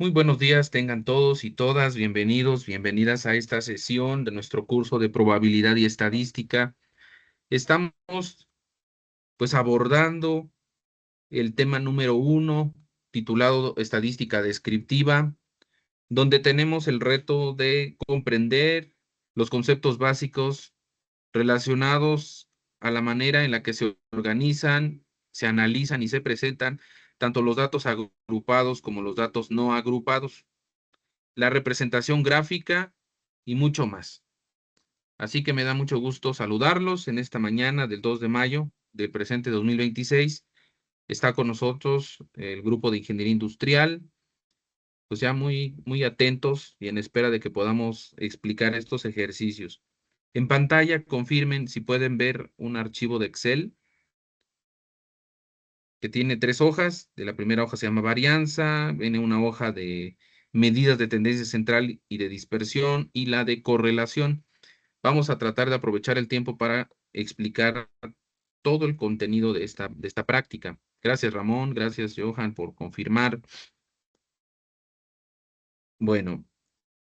Muy buenos días, tengan todos y todas bienvenidos, bienvenidas a esta sesión de nuestro curso de probabilidad y estadística. Estamos pues abordando el tema número 1, titulado Estadística Descriptiva, donde tenemos el reto de comprender los conceptos básicos relacionados a la manera en la que se organizan, se analizan y se presentan tanto los datos agrupados como los datos no agrupados, la representación gráfica y mucho más. Así que me da mucho gusto saludarlos en esta mañana del 2 de mayo del presente 2026. Está con nosotros el grupo de Ingeniería Industrial, pues ya muy atentos y en espera de que podamos explicar estos ejercicios. En pantalla confirmen si pueden ver un archivo de Excel que tiene 3 hojas. De la primera hoja se llama varianza, viene una hoja de medidas de tendencia central y de dispersión y la de correlación. Vamos a tratar de aprovechar el tiempo para explicar todo el contenido de esta práctica. Gracias, Ramón. Gracias, Johan, por confirmar. Bueno,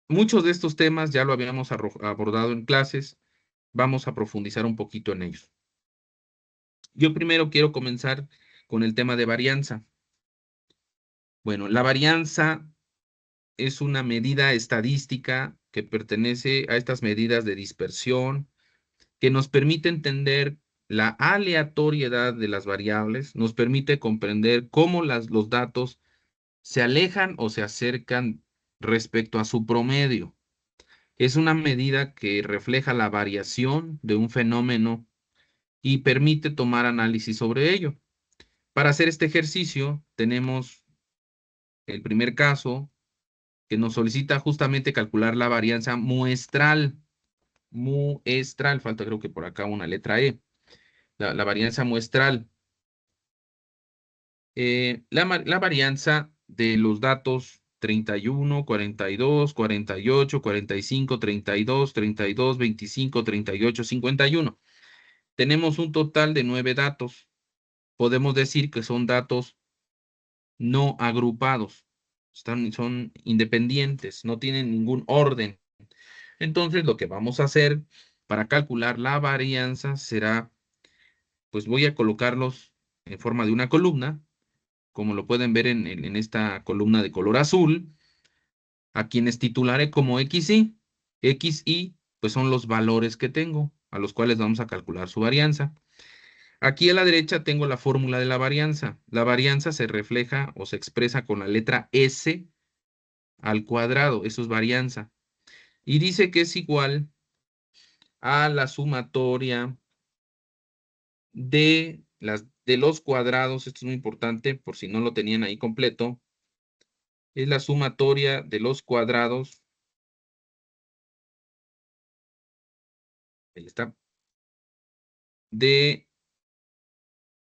muchos de estos temas ya lo habíamos abordado en clases. Vamos a profundizar un poquito en ellos. Yo primero quiero comenzar con el tema de varianza. Bueno, la varianza es una medida estadística que pertenece a estas medidas de dispersión, que nos permite entender la aleatoriedad de las variables, nos permite comprender cómo los datos se alejan o se acercan respecto a su promedio. Es una medida que refleja la variación de un fenómeno y permite tomar análisis sobre ello. Para hacer este ejercicio, tenemos el primer caso que nos solicita justamente calcular la varianza muestral. Muestral, falta creo que por acá una letra E. La varianza muestral. La varianza de los datos 31, 42, 48, 45, 32, 32, 25, 38, 51. Tenemos un total de 9 datos. Podemos decir que son datos no agrupados. Son independientes, no tienen ningún orden. Entonces, lo que vamos a hacer para calcular la varianza será, pues voy a colocarlos en forma de una columna, como lo pueden ver en esta columna de color azul, a quienes titularé como XY. XY, pues son los valores que tengo, a los cuales vamos a calcular su varianza. Aquí a la derecha tengo la fórmula de la varianza. La varianza se refleja o se expresa con la letra S al cuadrado, eso es varianza. Y dice que es igual a la sumatoria de los cuadrados, esto es muy importante por si no lo tenían ahí completo, es la sumatoria de los cuadrados, ahí está, de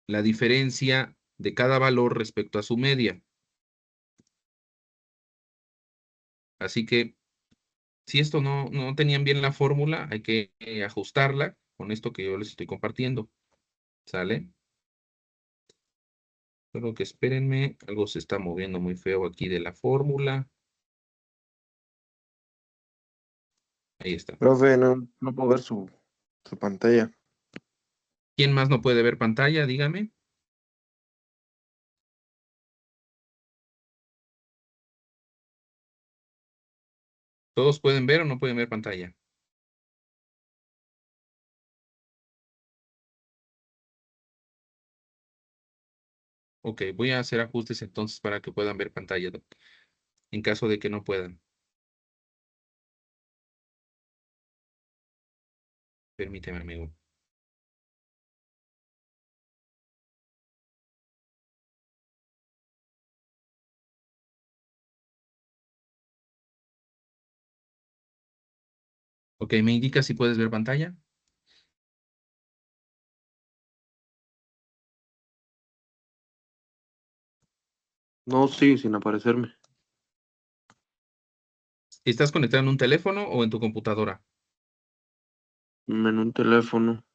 la diferencia de cada valor respecto a su media. Así que si esto no tenían bien la fórmula, hay que ajustarla con esto que yo les estoy compartiendo. ¿Sale? Solo que espérenme, algo se está moviendo muy feo aquí de la fórmula. Ahí está. Profe, no puedo ver su pantalla. ¿Quién más no puede ver pantalla? Dígame. ¿Todos pueden ver o no pueden ver pantalla? Ok, voy a hacer ajustes entonces para que puedan ver pantalla, en caso de que no puedan. Permíteme, amigo. Ok, ¿me indica si puedes ver pantalla? No, sí, sin aparecerme. ¿Estás conectado en un teléfono o en tu computadora? En un teléfono.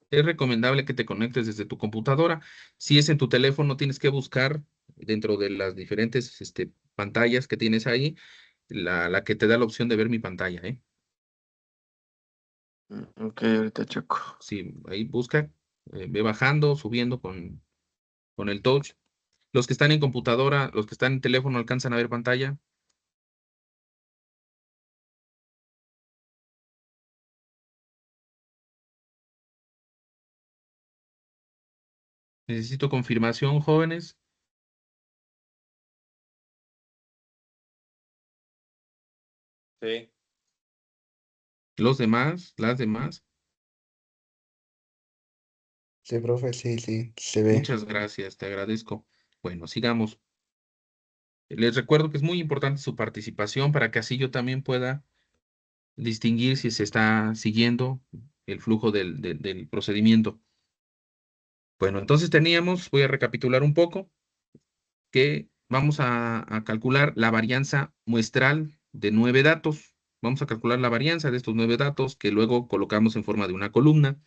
Es recomendable que te conectes desde tu computadora. Si es en tu teléfono, tienes que buscar dentro de las diferentes pantallas que tienes ahí, la que te da la opción de ver mi pantalla, ¿eh? Ok, ahorita checo. Sí, ahí busca, ve bajando, subiendo con el touch. Los que están en computadora, los que están en teléfono, ¿alcanzan a ver pantalla? Necesito confirmación, jóvenes. Sí. Los demás, las demás. Sí, profe, sí, sí, se ve. Muchas gracias, te agradezco. Bueno, sigamos. Les recuerdo que es muy importante su participación para que así yo también pueda distinguir si se está siguiendo el flujo del procedimiento. Bueno, entonces teníamos, voy a recapitular un poco, que vamos a calcular la varianza muestral de 9 datos. Vamos a calcular la varianza de estos 9 datos que luego colocamos en forma de una columna.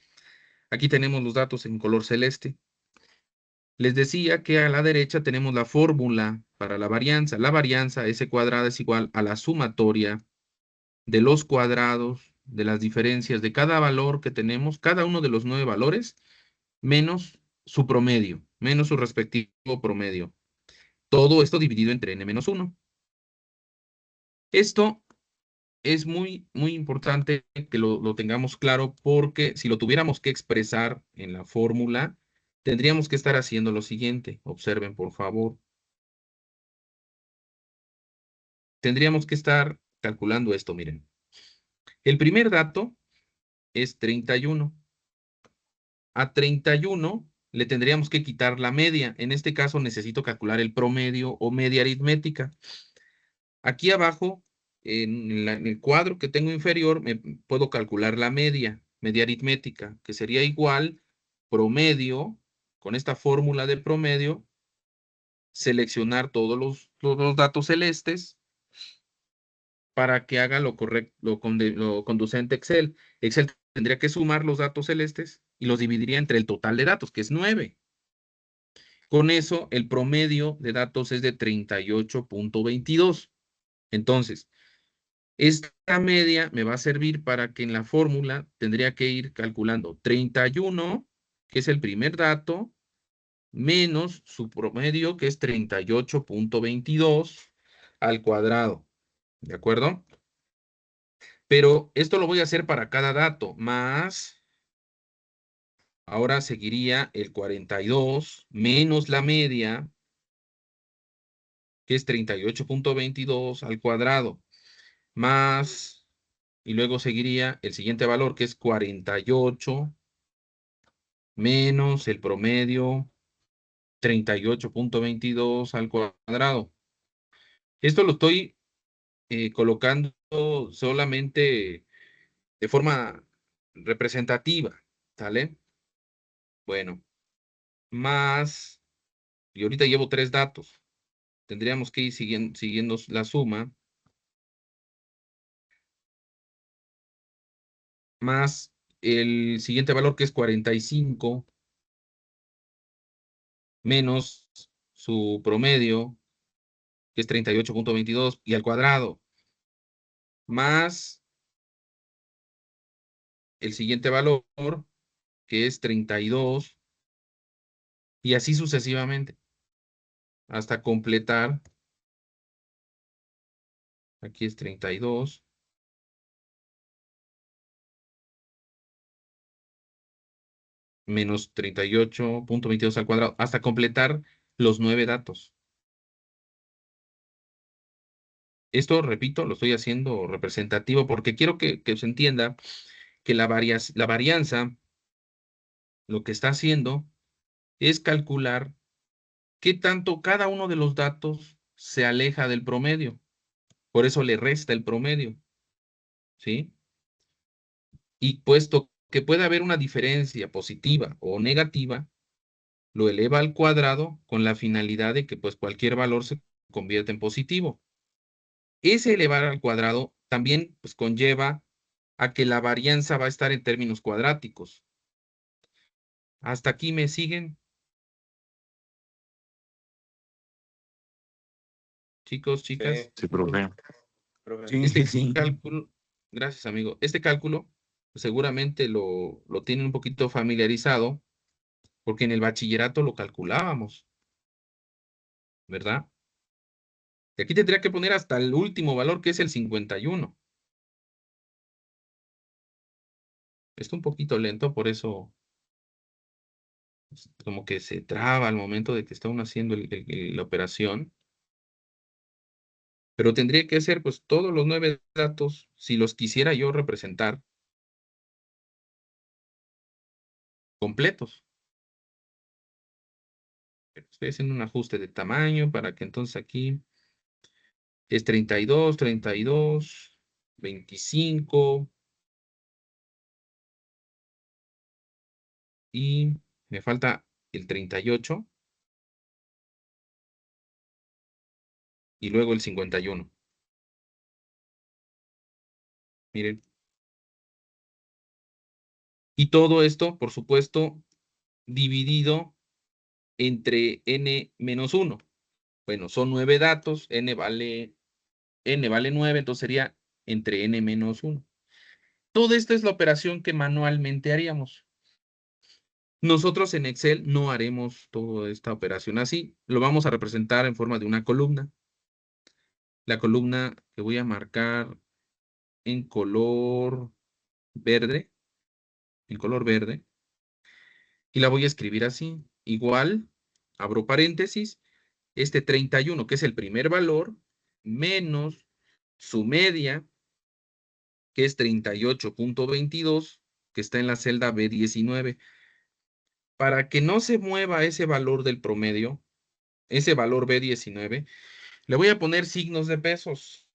Aquí tenemos los datos en color celeste. Les decía que a la derecha tenemos la fórmula para la varianza. La varianza S cuadrada es igual a la sumatoria de los cuadrados de las diferencias de cada valor que tenemos, cada uno de los 9 valores, menos su promedio, menos su respectivo promedio. Todo esto dividido entre n-1. Esto es muy importante que lo tengamos claro porque si lo tuviéramos que expresar en la fórmula, tendríamos que estar haciendo lo siguiente. Observen, por favor. Tendríamos que estar calculando esto, miren. El primer dato es 31. A 31 le tendríamos que quitar la media. En este caso necesito calcular el promedio o media aritmética. Aquí abajo, en el cuadro que tengo inferior, puedo calcular la media aritmética, que sería igual promedio, con esta fórmula de promedio, seleccionar todos los datos celestes para que haga lo correcto, lo conducente Excel. Excel tendría que sumar los datos celestes y los dividiría entre el total de datos, que es 9. Con eso, el promedio de datos es de 38.22. Entonces, esta media me va a servir para que en la fórmula tendría que ir calculando 31, que es el primer dato, menos su promedio, que es 38.22 al cuadrado. ¿De acuerdo? Pero esto lo voy a hacer para cada dato, más, ahora seguiría el 42 menos la media, que es 38.22 al cuadrado, más, y luego seguiría el siguiente valor, que es 48 menos el promedio, 38.22 al cuadrado. Esto lo estoy colocando solamente de forma representativa, ¿sale? Bueno, más, y ahorita llevo 3 datos. Tendríamos que ir siguiendo la suma, más el siguiente valor que es 45, menos su promedio, que es 38.22, y al cuadrado, más el siguiente valor, que es 32, y así sucesivamente, hasta completar, aquí es 32, menos 38.22 al cuadrado, hasta completar los 9 datos. Esto, repito, lo estoy haciendo representativo porque quiero que se entienda que la varianza lo que está haciendo es calcular qué tanto cada uno de los datos se aleja del promedio. Por eso le resta el promedio, ¿sí? Y puesto que puede haber una diferencia positiva o negativa, lo eleva al cuadrado con la finalidad de que pues cualquier valor se convierta en positivo. Ese elevar al cuadrado también pues conlleva a que la varianza va a estar en términos cuadráticos. ¿Hasta aquí me siguen? Chicos, chicas. Sí, profe. Este cálculo, gracias amigo, este cálculo seguramente lo tienen un poquito familiarizado porque en el bachillerato lo calculábamos, ¿verdad? Y aquí tendría que poner hasta el último valor que es el 51. Está un poquito lento, por eso como que se traba al momento de que está uno haciendo la operación. Pero tendría que ser pues todos los 9 datos, si los quisiera yo representar completos. Estoy haciendo un ajuste de tamaño para que entonces aquí es 32, 32, 25 y me falta el 38 y luego el 51. Miren. Y todo esto, por supuesto, dividido entre n menos 1. Bueno, son 9 datos, n vale 9, entonces sería entre n menos 1. Todo esto es la operación que manualmente haríamos. Nosotros en Excel no haremos toda esta operación así. Lo vamos a representar en forma de una columna. La columna que voy a marcar en color verde. En color verde. Y la voy a escribir así. Igual, abro paréntesis, este 31, que es el primer valor, menos su media, que es 38.22, que está en la celda B19. Para que no se mueva ese valor del promedio, ese valor B19, le voy a poner signos de pesos,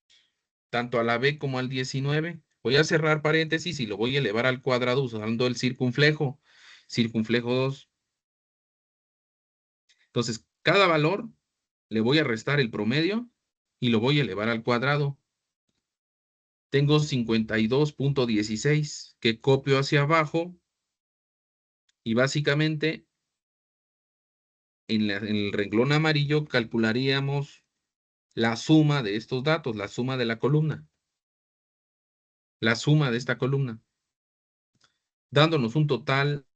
tanto a la B como al 19. Voy a cerrar paréntesis y lo voy a elevar al cuadrado usando el circunflejo. Circunflejo 2. Entonces, cada valor le voy a restar el promedio y lo voy a elevar al cuadrado. Tengo 52.16 que copio hacia abajo y básicamente en el renglón amarillo calcularíamos la suma de estos datos, la suma de la columna. La suma de esta columna, dándonos un total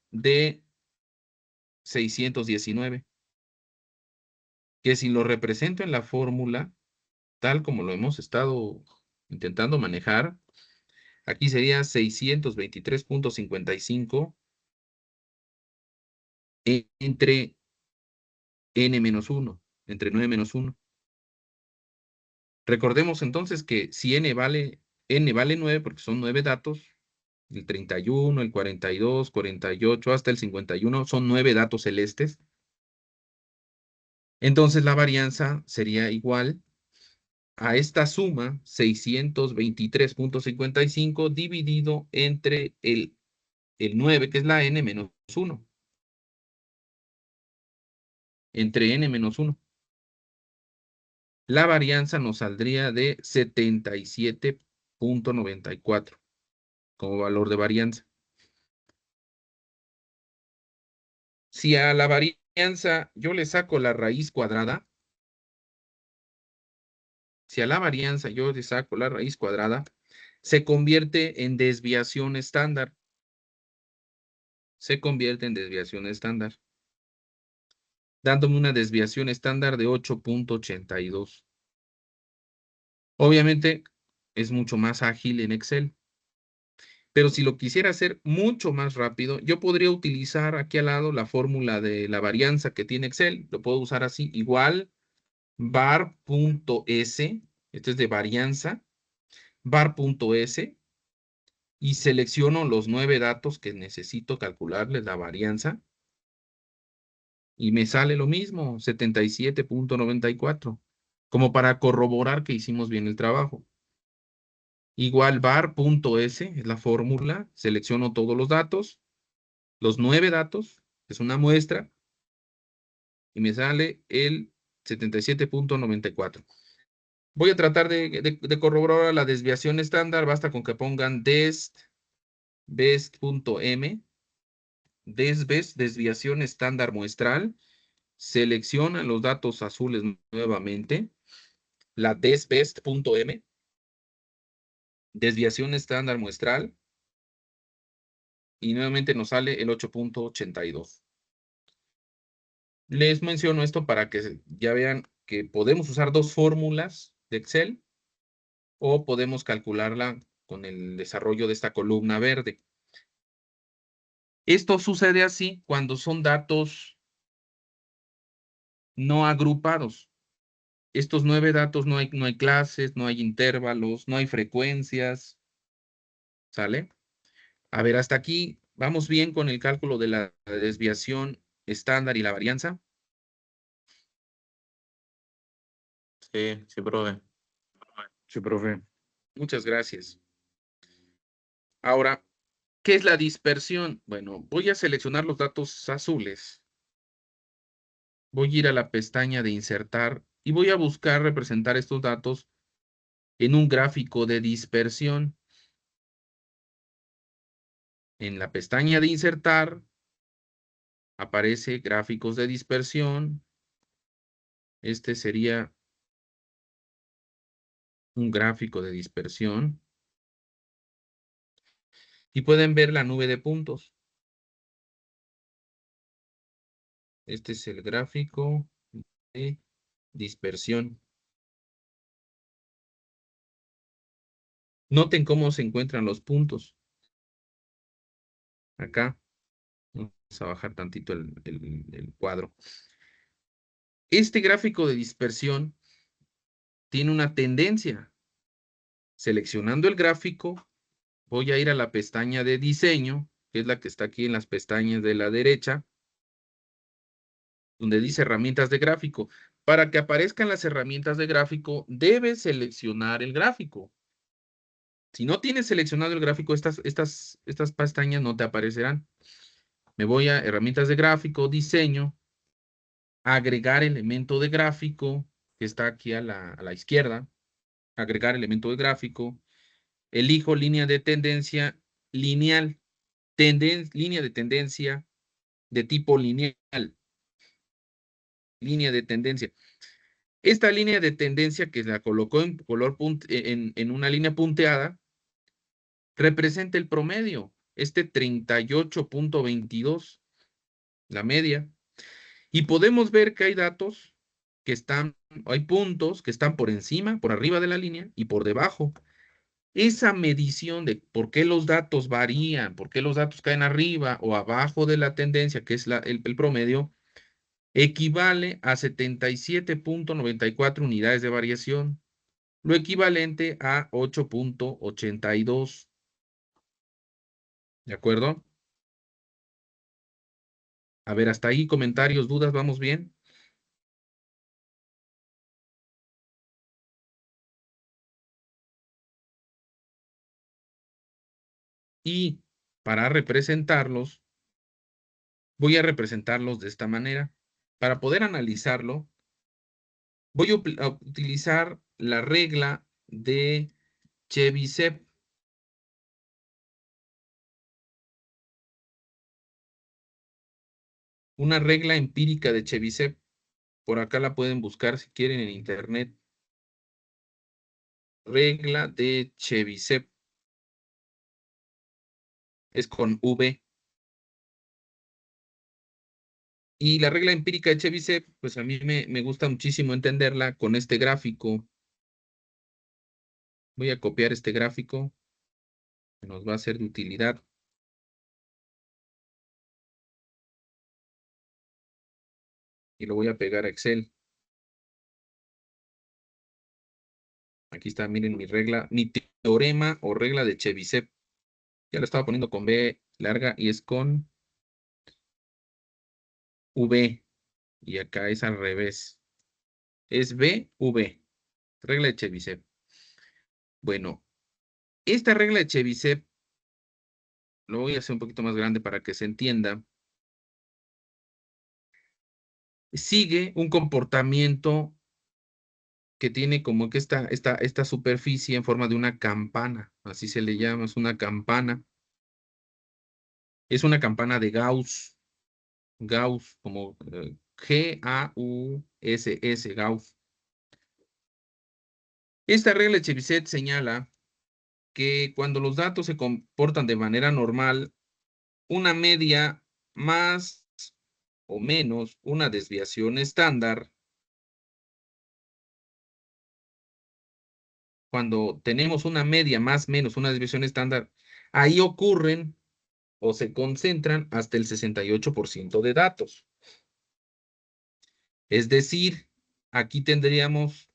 de 619, que si lo represento en la fórmula, tal como lo hemos estado intentando manejar, aquí sería 623.55 entre n menos 1, entre 9 menos 1. Recordemos entonces que si n vale 9, porque son 9 datos, el 31, el 42, 48, hasta el 51, son 9 datos celestes. Entonces la varianza sería igual a esta suma, 623.55, dividido entre el 9, que es la n menos 1. Entre n menos 1. La varianza nos saldría de 77.94 como valor de varianza. Si a la varianza yo le saco la raíz cuadrada, si a la varianza yo le saco la raíz cuadrada, se convierte en desviación estándar. Se convierte en desviación estándar, dándome una desviación estándar de 8.82. Obviamente es mucho más ágil en Excel, pero si lo quisiera hacer mucho más rápido, yo podría utilizar aquí al lado la fórmula de la varianza que tiene Excel. Lo puedo usar así, igual var.s, este es de varianza, var.s, y selecciono los 9 datos que necesito calcularles la varianza, y me sale lo mismo, 77.94, como para corroborar que hicimos bien el trabajo. Igual var.s es la fórmula, selecciono todos los datos, los 9 datos, es una muestra, y me sale el 77.94. Voy a tratar de corroborar la desviación estándar, basta con que pongan best.m, desbest, desviación estándar muestral, seleccionan los datos azules nuevamente la desbest.m, desviación estándar muestral, y nuevamente nos sale el 8.82. Les menciono esto para que ya vean que podemos usar dos fórmulas de Excel o podemos calcularla con el desarrollo de esta columna verde. Esto sucede así cuando son datos no agrupados. Estos 9 datos no hay clases, no hay intervalos, no hay frecuencias. ¿Sale? A ver, hasta aquí, ¿vamos bien con el cálculo de la desviación estándar y la varianza? Sí, sí, profe. Sí, profe. Muchas gracias. Ahora, ¿qué es la dispersión? Bueno, voy a seleccionar los datos azules. Voy a ir a la pestaña de insertar y voy a buscar representar estos datos en un gráfico de dispersión. En la pestaña de insertar aparece gráficos de dispersión. Este sería un gráfico de dispersión. Y pueden ver la nube de puntos. Este es el gráfico de dispersión. Noten cómo se encuentran los puntos. Acá. Vamos a bajar tantito el cuadro. Este gráfico de dispersión tiene una tendencia. Seleccionando el gráfico, voy a ir a la pestaña de diseño, que es la que está aquí en las pestañas de la derecha, donde dice herramientas de gráfico. Para que aparezcan las herramientas de gráfico, debes seleccionar el gráfico. Si no tienes seleccionado el gráfico, estas pestañas no te aparecerán. Me voy a herramientas de gráfico, diseño, agregar elemento de gráfico, que está aquí a la izquierda, agregar elemento de gráfico, elijo línea de tendencia lineal, línea de tendencia de tipo lineal, línea de tendencia. Esta línea de tendencia que la colocó en color en una línea punteada, representa el promedio, este 38.22, la media. Y podemos ver que hay datos que están, hay puntos que están por encima, por arriba de la línea y por debajo. Esa medición de por qué los datos varían, por qué los datos caen arriba o abajo de la tendencia, que es el promedio, equivale a 77.94 unidades de variación, lo equivalente a 8.82. ¿De acuerdo? A ver, hasta ahí, comentarios, dudas, ¿vamos bien? Y para representarlos, voy a representarlos de esta manera. Para poder analizarlo, voy a utilizar la regla de Chebyshev. Una regla empírica de Chebyshev. Por acá la pueden buscar si quieren en internet. Regla de Chebyshev. Es con V. Y la regla empírica de Chebyshev, pues a mí me gusta muchísimo entenderla con este gráfico. Voy a copiar este gráfico, que nos va a ser de utilidad. Y lo voy a pegar a Excel. Aquí está, miren mi regla, mi teorema o regla de Chebyshev. Ya lo estaba poniendo con B larga y es con V. Y acá es al revés. Es B, V. Regla de Chebyshev. Bueno, esta regla de Chebyshev lo voy a hacer un poquito más grande para que se entienda. Sigue un comportamiento que tiene como que esta superficie en forma de una campana. Así se le llama, es una campana. Es una campana de Gauss. Gauss, como G-A-U-S-S, Gauss. Esta regla de Chebyshev señala que cuando los datos se comportan de manera normal, una media más o menos una desviación estándar, cuando tenemos una media más o menos una desviación estándar, ahí ocurren o se concentran hasta el 68% de datos. Es decir, aquí tendríamos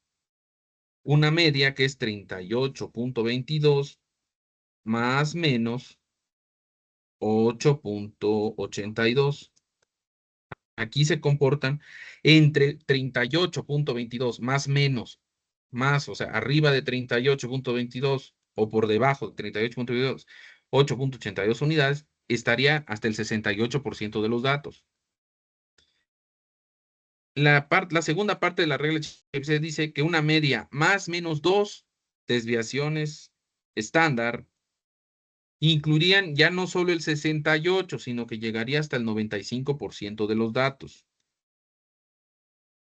una media que es 38.22 más menos 8.82. Aquí se comportan entre 38.22 más menos, más, o sea, arriba de 38.22 o por debajo de 38.22, 8.82 unidades, estaría hasta el 68% de los datos. La segunda parte de la regla Chebyshev dice que una media más menos 2 desviaciones estándar incluirían ya no solo el 68, sino que llegaría hasta el 95% de los datos.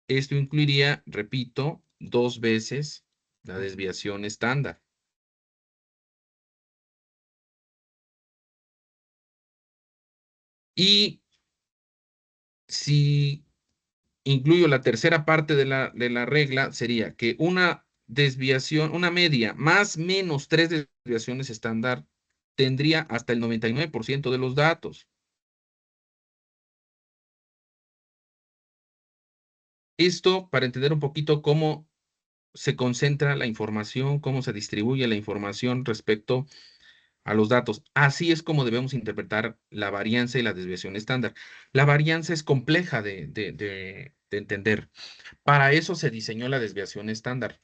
Esto incluiría, repito, 2 veces la desviación estándar. Y si incluyo la tercera parte de la regla, sería que una desviación, una media más menos 3 desviaciones estándar tendría hasta el 99% de los datos. Esto para entender un poquito cómo se concentra la información, cómo se distribuye la información respecto a los datos. Así es como debemos interpretar la varianza y la desviación estándar. La varianza es compleja de entender. Para eso se diseñó la desviación estándar.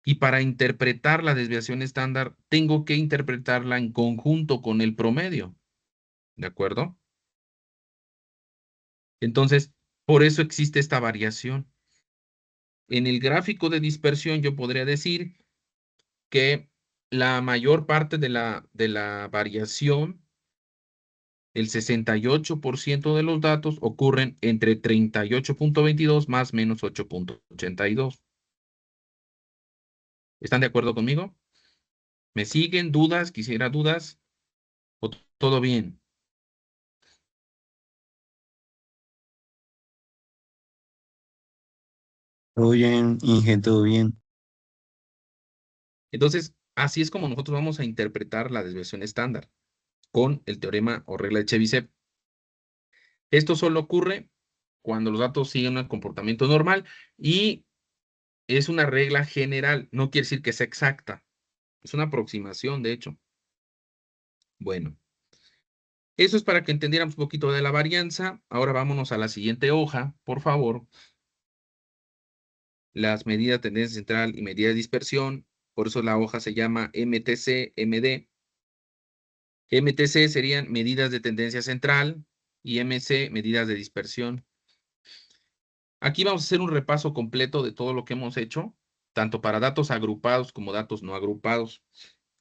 Y para interpretar la desviación estándar, tengo que interpretarla en conjunto con el promedio. ¿De acuerdo? Entonces, por eso existe esta variación. En el gráfico de dispersión, yo podría decir que la mayor parte de la variación, el 68% de los datos ocurren entre 38.22 más menos 8.82. ¿Están de acuerdo conmigo? ¿Me siguen? ¿Dudas? ¿Quisiera dudas? ¿O todo bien? Todo bien, Inge, todo bien. Entonces, así es como nosotros vamos a interpretar la desviación estándar con el teorema o regla de Chebyshev. Esto solo ocurre cuando los datos siguen un comportamiento normal y es una regla general, no quiere decir que sea exacta, es una aproximación, de hecho. Bueno, eso es para que entendiéramos un poquito de la varianza. Ahora vámonos a la siguiente hoja, por favor. Las medidas de tendencia central y medida de dispersión. Por eso la hoja se llama MTC, MD. MTC serían medidas de tendencia central y MC, medidas de dispersión. Aquí vamos a hacer un repaso completo de todo lo que hemos hecho, tanto para datos agrupados como datos no agrupados.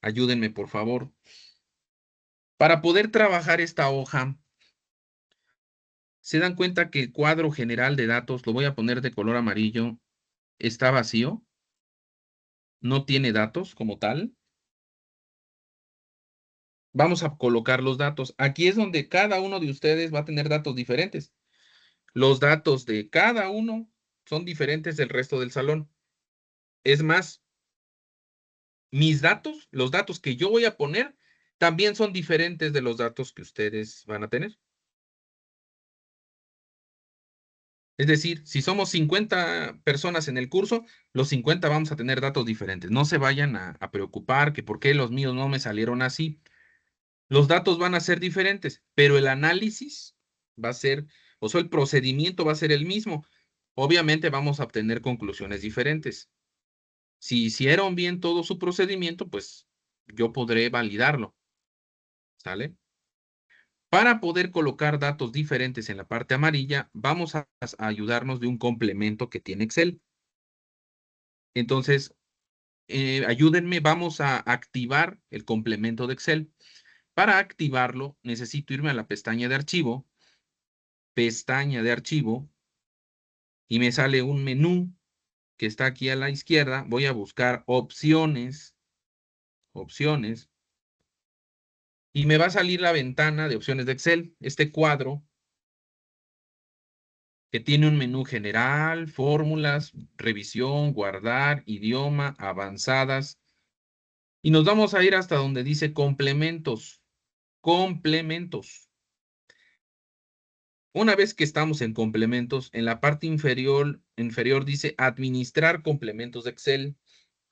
Ayúdenme, por favor. Para poder trabajar esta hoja, se dan cuenta que el cuadro general de datos, lo voy a poner de color amarillo, está vacío, no tiene datos como tal. Vamos a colocar los datos. Aquí es donde cada uno de ustedes va a tener datos diferentes. Los datos de cada uno son diferentes del resto del salón. Es más, mis datos, los datos que yo voy a poner, también son diferentes de los datos que ustedes van a tener. Es decir, si somos 50 personas en el curso, los 50 vamos a tener datos diferentes. No se vayan a preocupar que por qué los míos no me salieron así. Los datos van a ser diferentes, pero el análisis va a ser, o sea, el procedimiento va a ser el mismo. Obviamente vamos a obtener conclusiones diferentes. Si hicieron bien todo su procedimiento, pues yo podré validarlo. ¿Sale? Para poder colocar datos diferentes en la parte amarilla, vamos a ayudarnos de un complemento que tiene Excel. Entonces, ayúdenme, vamos a activar el complemento de Excel. Para activarlo, necesito irme a la pestaña de archivo, y me sale un menú que está aquí a la izquierda, voy a buscar opciones, y me va a salir la ventana de opciones de Excel, este cuadro que tiene un menú general, fórmulas, revisión, guardar, idioma, avanzadas, y nos vamos a ir hasta donde dice complementos, complementos. Una vez que estamos en complementos, en la parte inferior dice administrar complementos de Excel.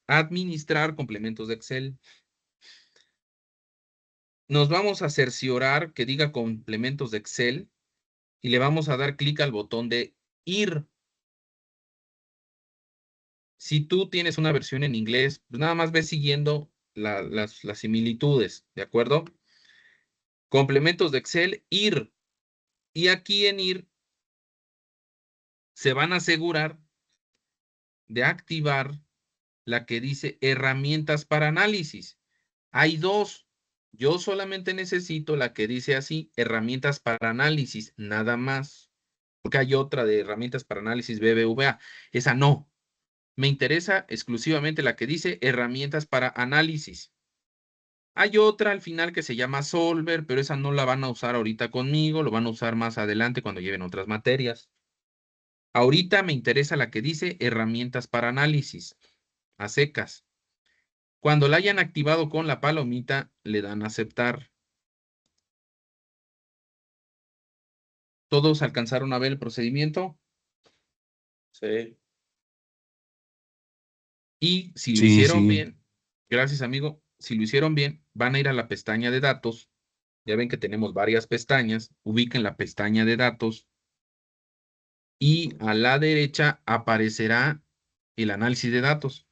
Administrar complementos de Excel. Nos vamos a cerciorar que diga complementos de Excel y le vamos a dar clic al botón de ir. Si tú tienes una versión en inglés, pues nada más ves siguiendo las similitudes, ¿de acuerdo? Complementos de Excel, ir. Y aquí en ir se van a asegurar de activar la que dice herramientas para análisis. Hay dos. Yo solamente necesito la que dice así, herramientas para análisis, nada más. Porque hay otra de herramientas para análisis BBVA. Esa no. Me interesa exclusivamente la que dice herramientas para análisis. Hay otra al final que se llama Solver, pero esa no la van a usar ahorita conmigo, lo van a usar más adelante cuando lleven otras materias. Ahorita me interesa la que dice herramientas para análisis, a secas. Cuando la hayan activado con la palomita, le dan a aceptar. ¿Todos alcanzaron a ver el procedimiento? Sí. Y si lo Sí, hicieron sí. bien, gracias amigo, si lo hicieron bien, van a ir a la pestaña de datos. Ya ven que tenemos varias pestañas. Ubiquen la pestaña de datos y a la derecha aparecerá el análisis de datos.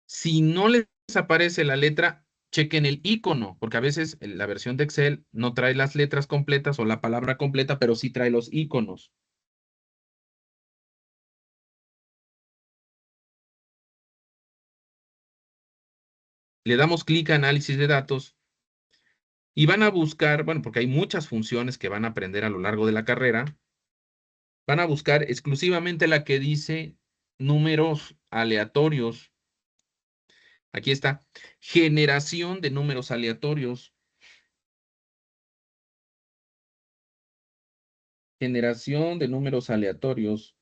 Si no les aparece la letra, chequen el icono, porque a veces la versión de Excel no trae las letras completas o la palabra completa, pero sí trae los iconos. Le damos clic a análisis de datos y van a buscar, bueno, porque hay muchas funciones que van a aprender a lo largo de la carrera, van a buscar exclusivamente la que dice números aleatorios. Aquí está, generación de números aleatorios. Generación de números aleatorios.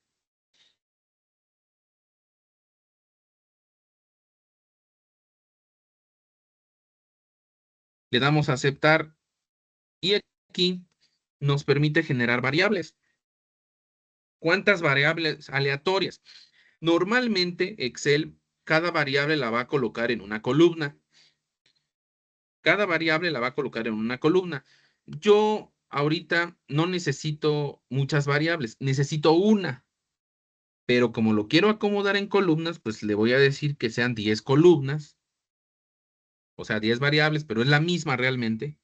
Le damos a aceptar y aquí nos permite generar variables. ¿Cuántas variables aleatorias? Normalmente Excel, cada variable la va a colocar en una columna. Cada variable la va a colocar en una columna. Yo ahorita no necesito muchas variables, necesito una. Pero como lo quiero acomodar en columnas, pues le voy a decir que sean 10 columnas. O sea, 10 variables, pero es la misma realmente.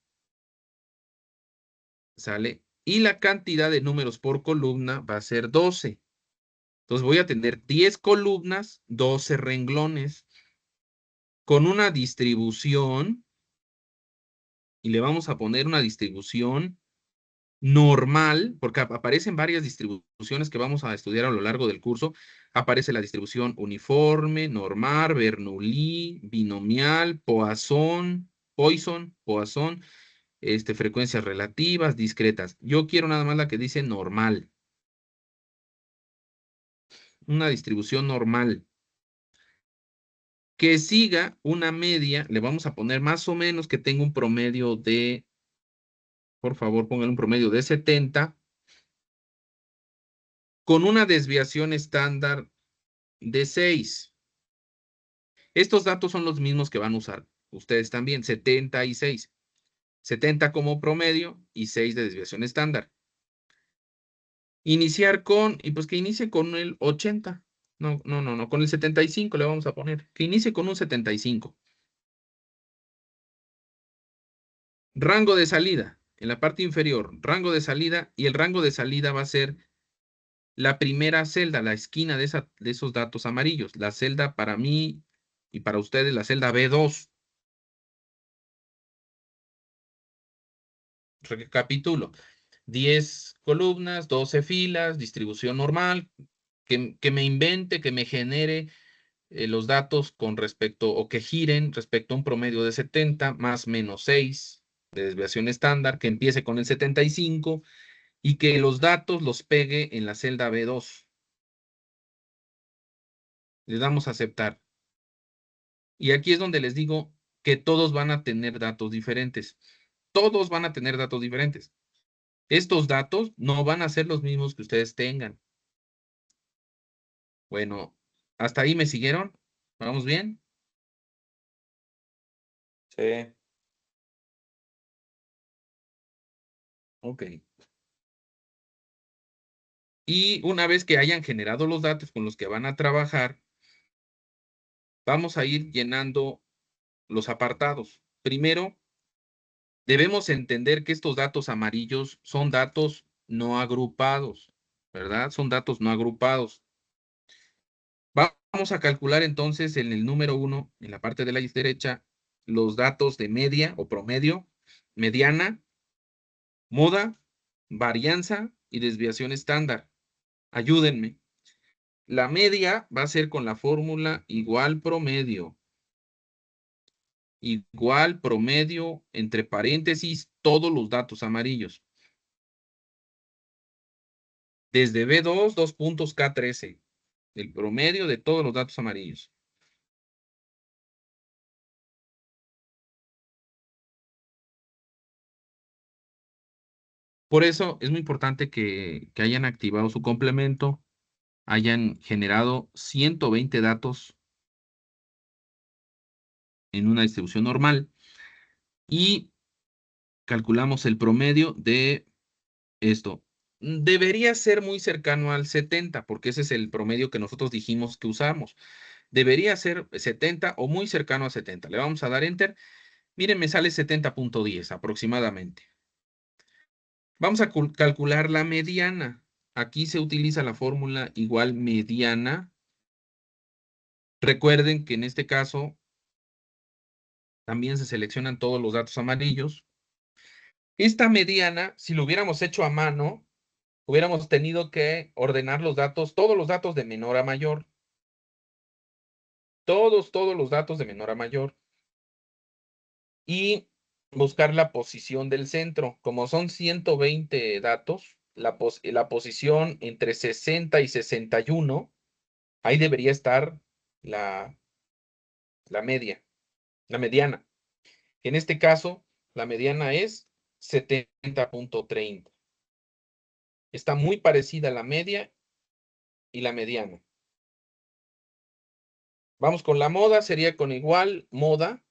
¿Sale? Y la cantidad de números por columna va a ser 12. Entonces voy a tener 10 columnas, 12 renglones, con una distribución, y le vamos a poner una distribución normal, porque aparecen varias distribuciones que vamos a estudiar a lo largo del curso. Aparece la distribución uniforme, normal, Bernoulli, binomial, Poisson, frecuencias relativas, discretas. Yo quiero nada más la que dice normal. Una distribución normal. Que siga una media, le vamos a poner más o menos que tenga un promedio de, por favor, pongan un promedio de 70, con una desviación estándar de 6. Estos datos son los mismos que van a usar ustedes también, 70 y 6. 70 como promedio y 6 de desviación estándar. Iniciar con, y pues que inicie con el 80. No, con el 75 le vamos a poner. Que inicie con un 75. Rango de salida, en la parte inferior, rango de salida, y el rango de salida va a ser la primera celda, la esquina de esos datos amarillos. La celda para mí y para ustedes, la celda B2. Recapitulo. 10 columnas, 12 filas, distribución normal, que me invente, que me genere los datos con respecto, o que giren respecto a un promedio de 70 más menos 6 de desviación estándar, que empiece con el 75 y que los datos los pegue en la celda B2. Le damos a aceptar. Y aquí es donde les digo que todos van a tener datos diferentes. Todos van a tener datos diferentes. Estos datos no van a ser los mismos que ustedes tengan. Bueno, ¿hasta ahí me siguieron? ¿Vamos bien? Sí. Ok. Y una vez que hayan generado los datos con los que van a trabajar, vamos a ir llenando los apartados. Primero, debemos entender que estos datos amarillos son datos no agrupados, ¿verdad? Son datos no agrupados. Vamos a calcular entonces en el número 1, en la parte de la derecha, los datos de media o promedio, mediana, moda, varianza y desviación estándar. Ayúdenme. La media va a ser con la fórmula igual promedio. Igual promedio, entre paréntesis, todos los datos amarillos. Desde B2, 2 puntos K13. El promedio de todos los datos amarillos. Por eso es muy importante que hayan activado su complemento, hayan generado 120 datos en una distribución normal y calculamos el promedio de esto. Debería ser muy cercano al 70, porque ese es el promedio que nosotros dijimos que usamos. Debería ser 70 o muy cercano a 70. Le vamos a dar Enter. Miren, me sale 70.10 aproximadamente. Vamos a calcular la mediana. Aquí se utiliza la fórmula igual mediana. Recuerden que en este caso también se seleccionan todos los datos amarillos. Esta mediana, si lo hubiéramos hecho a mano, hubiéramos tenido que ordenar los datos, todos los datos de menor a mayor. Todos los datos de menor a mayor. Y buscar la posición del centro. Como son 120 datos, la posición entre 60 y 61, ahí debería estar la media, la mediana. En este caso, la mediana es 70.30. Está muy parecida a la media y la mediana. Vamos con la moda, sería con igual moda.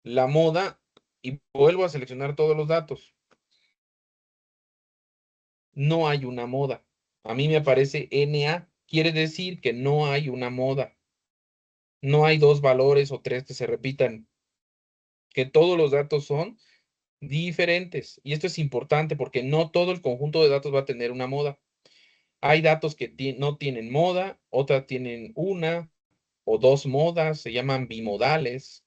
La moda, y vuelvo a seleccionar todos los datos. No hay una moda. A mí me aparece NA. Quiere decir que no hay una moda. No hay dos valores o tres que se repitan. Que todos los datos son diferentes. Y esto es importante porque no todo el conjunto de datos va a tener una moda. Hay datos que no tienen moda, otras tienen una o dos modas, se llaman bimodales.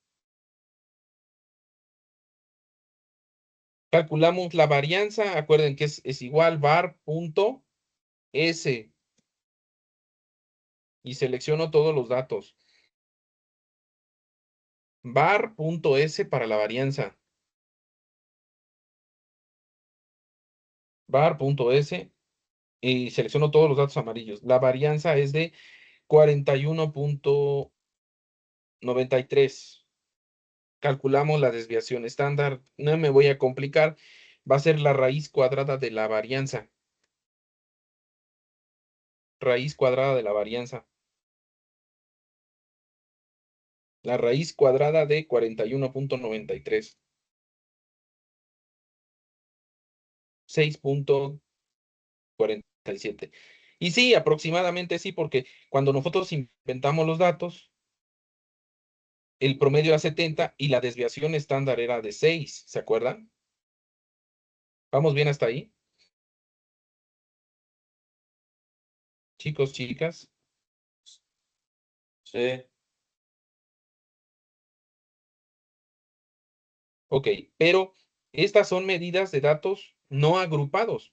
Calculamos la varianza, acuerden que es igual var.s y selecciono todos los datos. var.s para la varianza. var.s y selecciono todos los datos amarillos. La varianza es de 41.93. Calculamos la desviación estándar. No me voy a complicar. Va a ser la raíz cuadrada de la varianza. Raíz cuadrada de la varianza. La raíz cuadrada de 41.93. 6.47. Y sí, aproximadamente sí, porque cuando nosotros inventamos los datos, el promedio era 70 y la desviación estándar era de 6, ¿se acuerdan? ¿Vamos bien hasta ahí? Chicos, chicas. Sí. Ok, pero estas son medidas de datos no agrupados.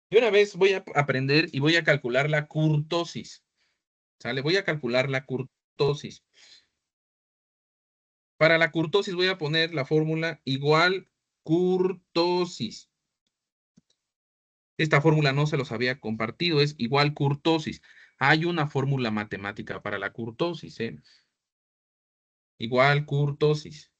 De una vez voy a aprender y voy a calcular la curtosis. ¿Sale? Voy a calcular la curtosis. Para la curtosis voy a poner la fórmula igual curtosis. Esta fórmula no se los había compartido, es igual curtosis. Hay una fórmula matemática para la curtosis, ¿eh? Igual curtosis.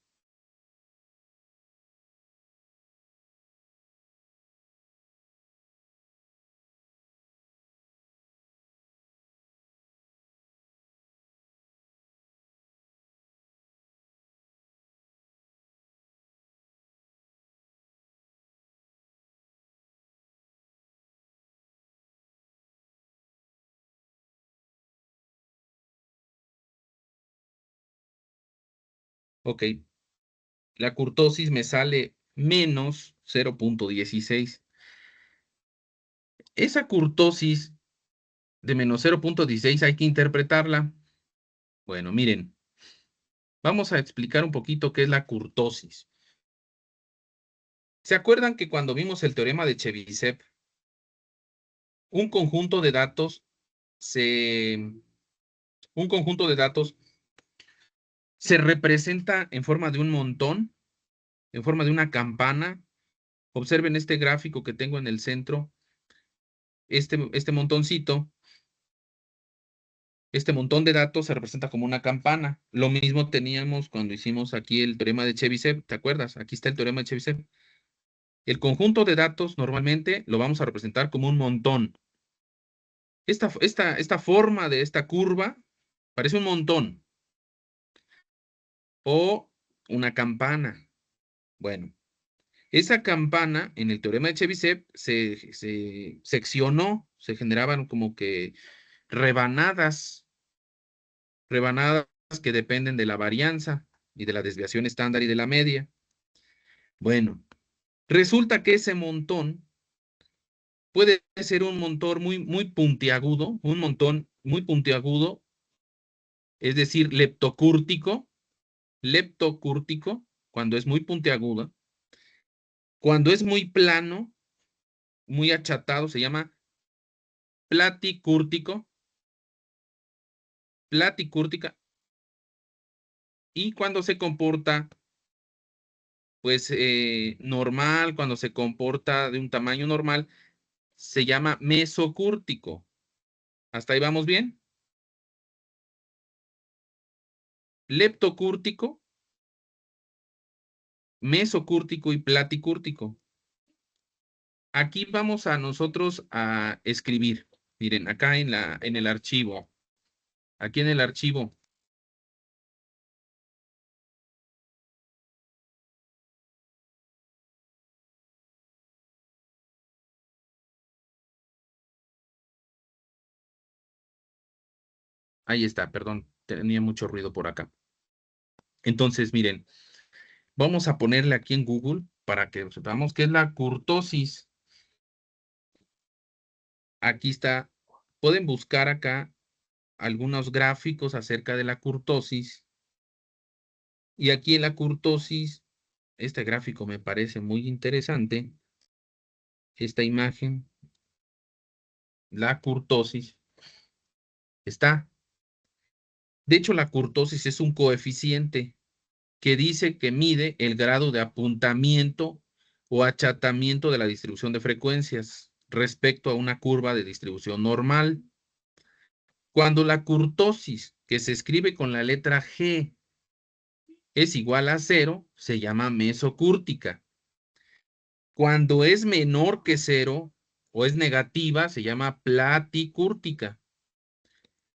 Ok. La curtosis me sale menos 0.16. Esa curtosis de menos 0.16 hay que interpretarla. Bueno, miren, vamos a explicar un poquito qué es la curtosis. ¿Se acuerdan que cuando vimos el teorema de Chebyshev, un conjunto de datos un conjunto de datos se representa en forma de un montón, en forma de una campana? Observen este gráfico que tengo en el centro, este montoncito. Este montón de datos se representa como una campana. Lo mismo teníamos cuando hicimos aquí el teorema de Chebyshev, ¿te acuerdas? Aquí está el teorema de Chebyshev. El conjunto de datos normalmente lo vamos a representar como un montón. Esta forma de esta curva parece un montón o una campana. Bueno, esa campana en el teorema de Chebyshev se seccionó, se generaban como que rebanadas que dependen de la varianza y de la desviación estándar y de la media. Bueno, resulta que ese montón puede ser un montón muy puntiagudo, un montón muy puntiagudo, es decir, leptocúrtico, cuando es muy puntiagudo. Cuando es muy plano, muy achatado, se llama platicúrtico, platicúrtica. Y cuando se comporta pues normal, cuando se comporta de un tamaño normal, se llama mesocúrtico. ¿Hasta ahí vamos bien? Leptocúrtico, mesocúrtico y platicúrtico. Aquí vamos a nosotros a escribir. Miren, acá en el archivo. Aquí en el archivo. Ahí está, perdón, tenía mucho ruido por acá. Entonces, miren, vamos a ponerle aquí en Google para que sepamos qué es la curtosis. Aquí está. Pueden buscar acá algunos gráficos acerca de la curtosis. Y aquí en la curtosis, este gráfico me parece muy interesante. Esta imagen, la curtosis, está. De hecho, la curtosis es un coeficiente que dice que mide el grado de apuntamiento o achatamiento de la distribución de frecuencias respecto a una curva de distribución normal. Cuando la curtosis, que se escribe con la letra G, es igual a 0, se llama mesocúrtica. Cuando es menor que 0 o es negativa, se llama platicúrtica.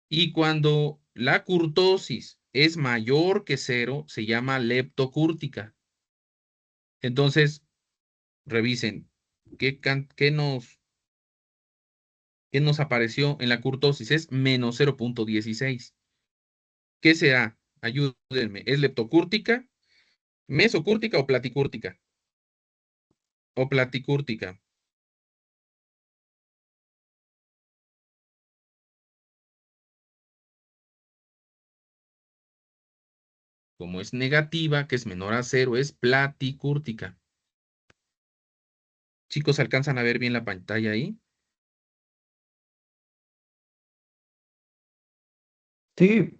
Y cuando la curtosis es mayor que 0, se llama leptocúrtica. Entonces, revisen qué nos apareció en la curtosis. Es menos 0.16. ¿Qué será? Ayúdenme. ¿Es leptocúrtica, mesocúrtica o platicúrtica? O platicúrtica. Como es negativa, que es menor a 0, es platicúrtica. Chicos, ¿alcanzan a ver bien la pantalla ahí? Sí.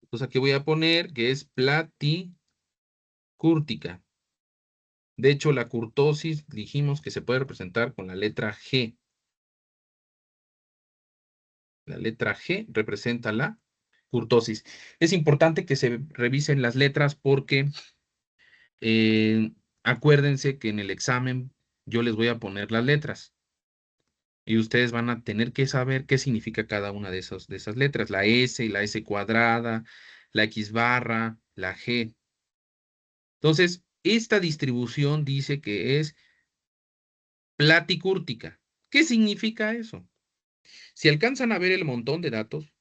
Entonces aquí voy a poner que es platicúrtica. De hecho, la curtosis dijimos que se puede representar con la letra G. La letra G representa la curtosis. Es importante que se revisen las letras porque acuérdense que en el examen yo les voy a poner las letras y ustedes van a tener que saber qué significa cada una de esas letras. La S cuadrada, la X barra, la G. Entonces, esta distribución dice que es platicúrtica. ¿Qué significa eso? Si alcanzan a ver el montón de datos,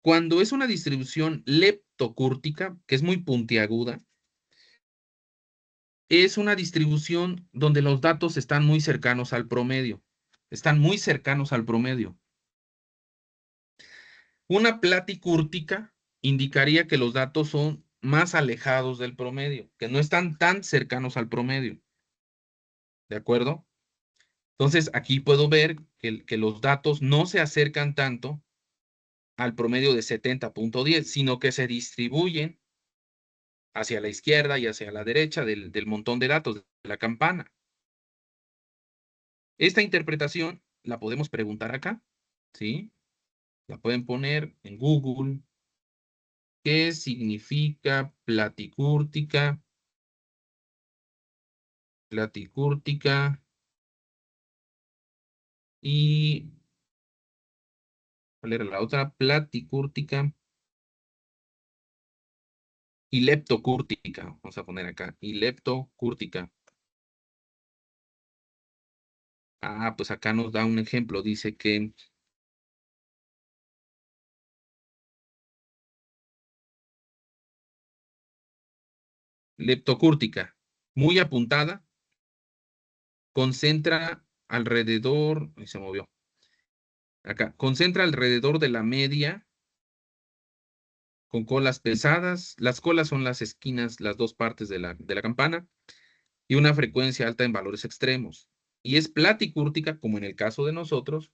cuando es una distribución leptocúrtica, que es muy puntiaguda, es una distribución donde los datos están muy cercanos al promedio. Están muy cercanos al promedio. Una platicúrtica indicaría que los datos son más alejados del promedio, que no están tan cercanos al promedio. ¿De acuerdo? Entonces, aquí puedo ver que los datos no se acercan tanto al promedio de 70.10, sino que se distribuyen hacia la izquierda y hacia la derecha del montón de datos de la campana. Esta interpretación la podemos preguntar acá, ¿sí? La pueden poner en Google. ¿Qué significa platicúrtica? Platicúrtica y ¿cuál era la otra? Platicúrtica y leptocúrtica. Vamos a poner acá, y leptocúrtica. Ah, pues acá nos da un ejemplo. Dice que leptocúrtica, muy apuntada, concentra alrededor, ahí se movió, acá, concentra alrededor de la media con colas pesadas. Las colas son las esquinas, las dos partes de la campana, y una frecuencia alta en valores extremos. Y es platicúrtica, como en el caso de nosotros,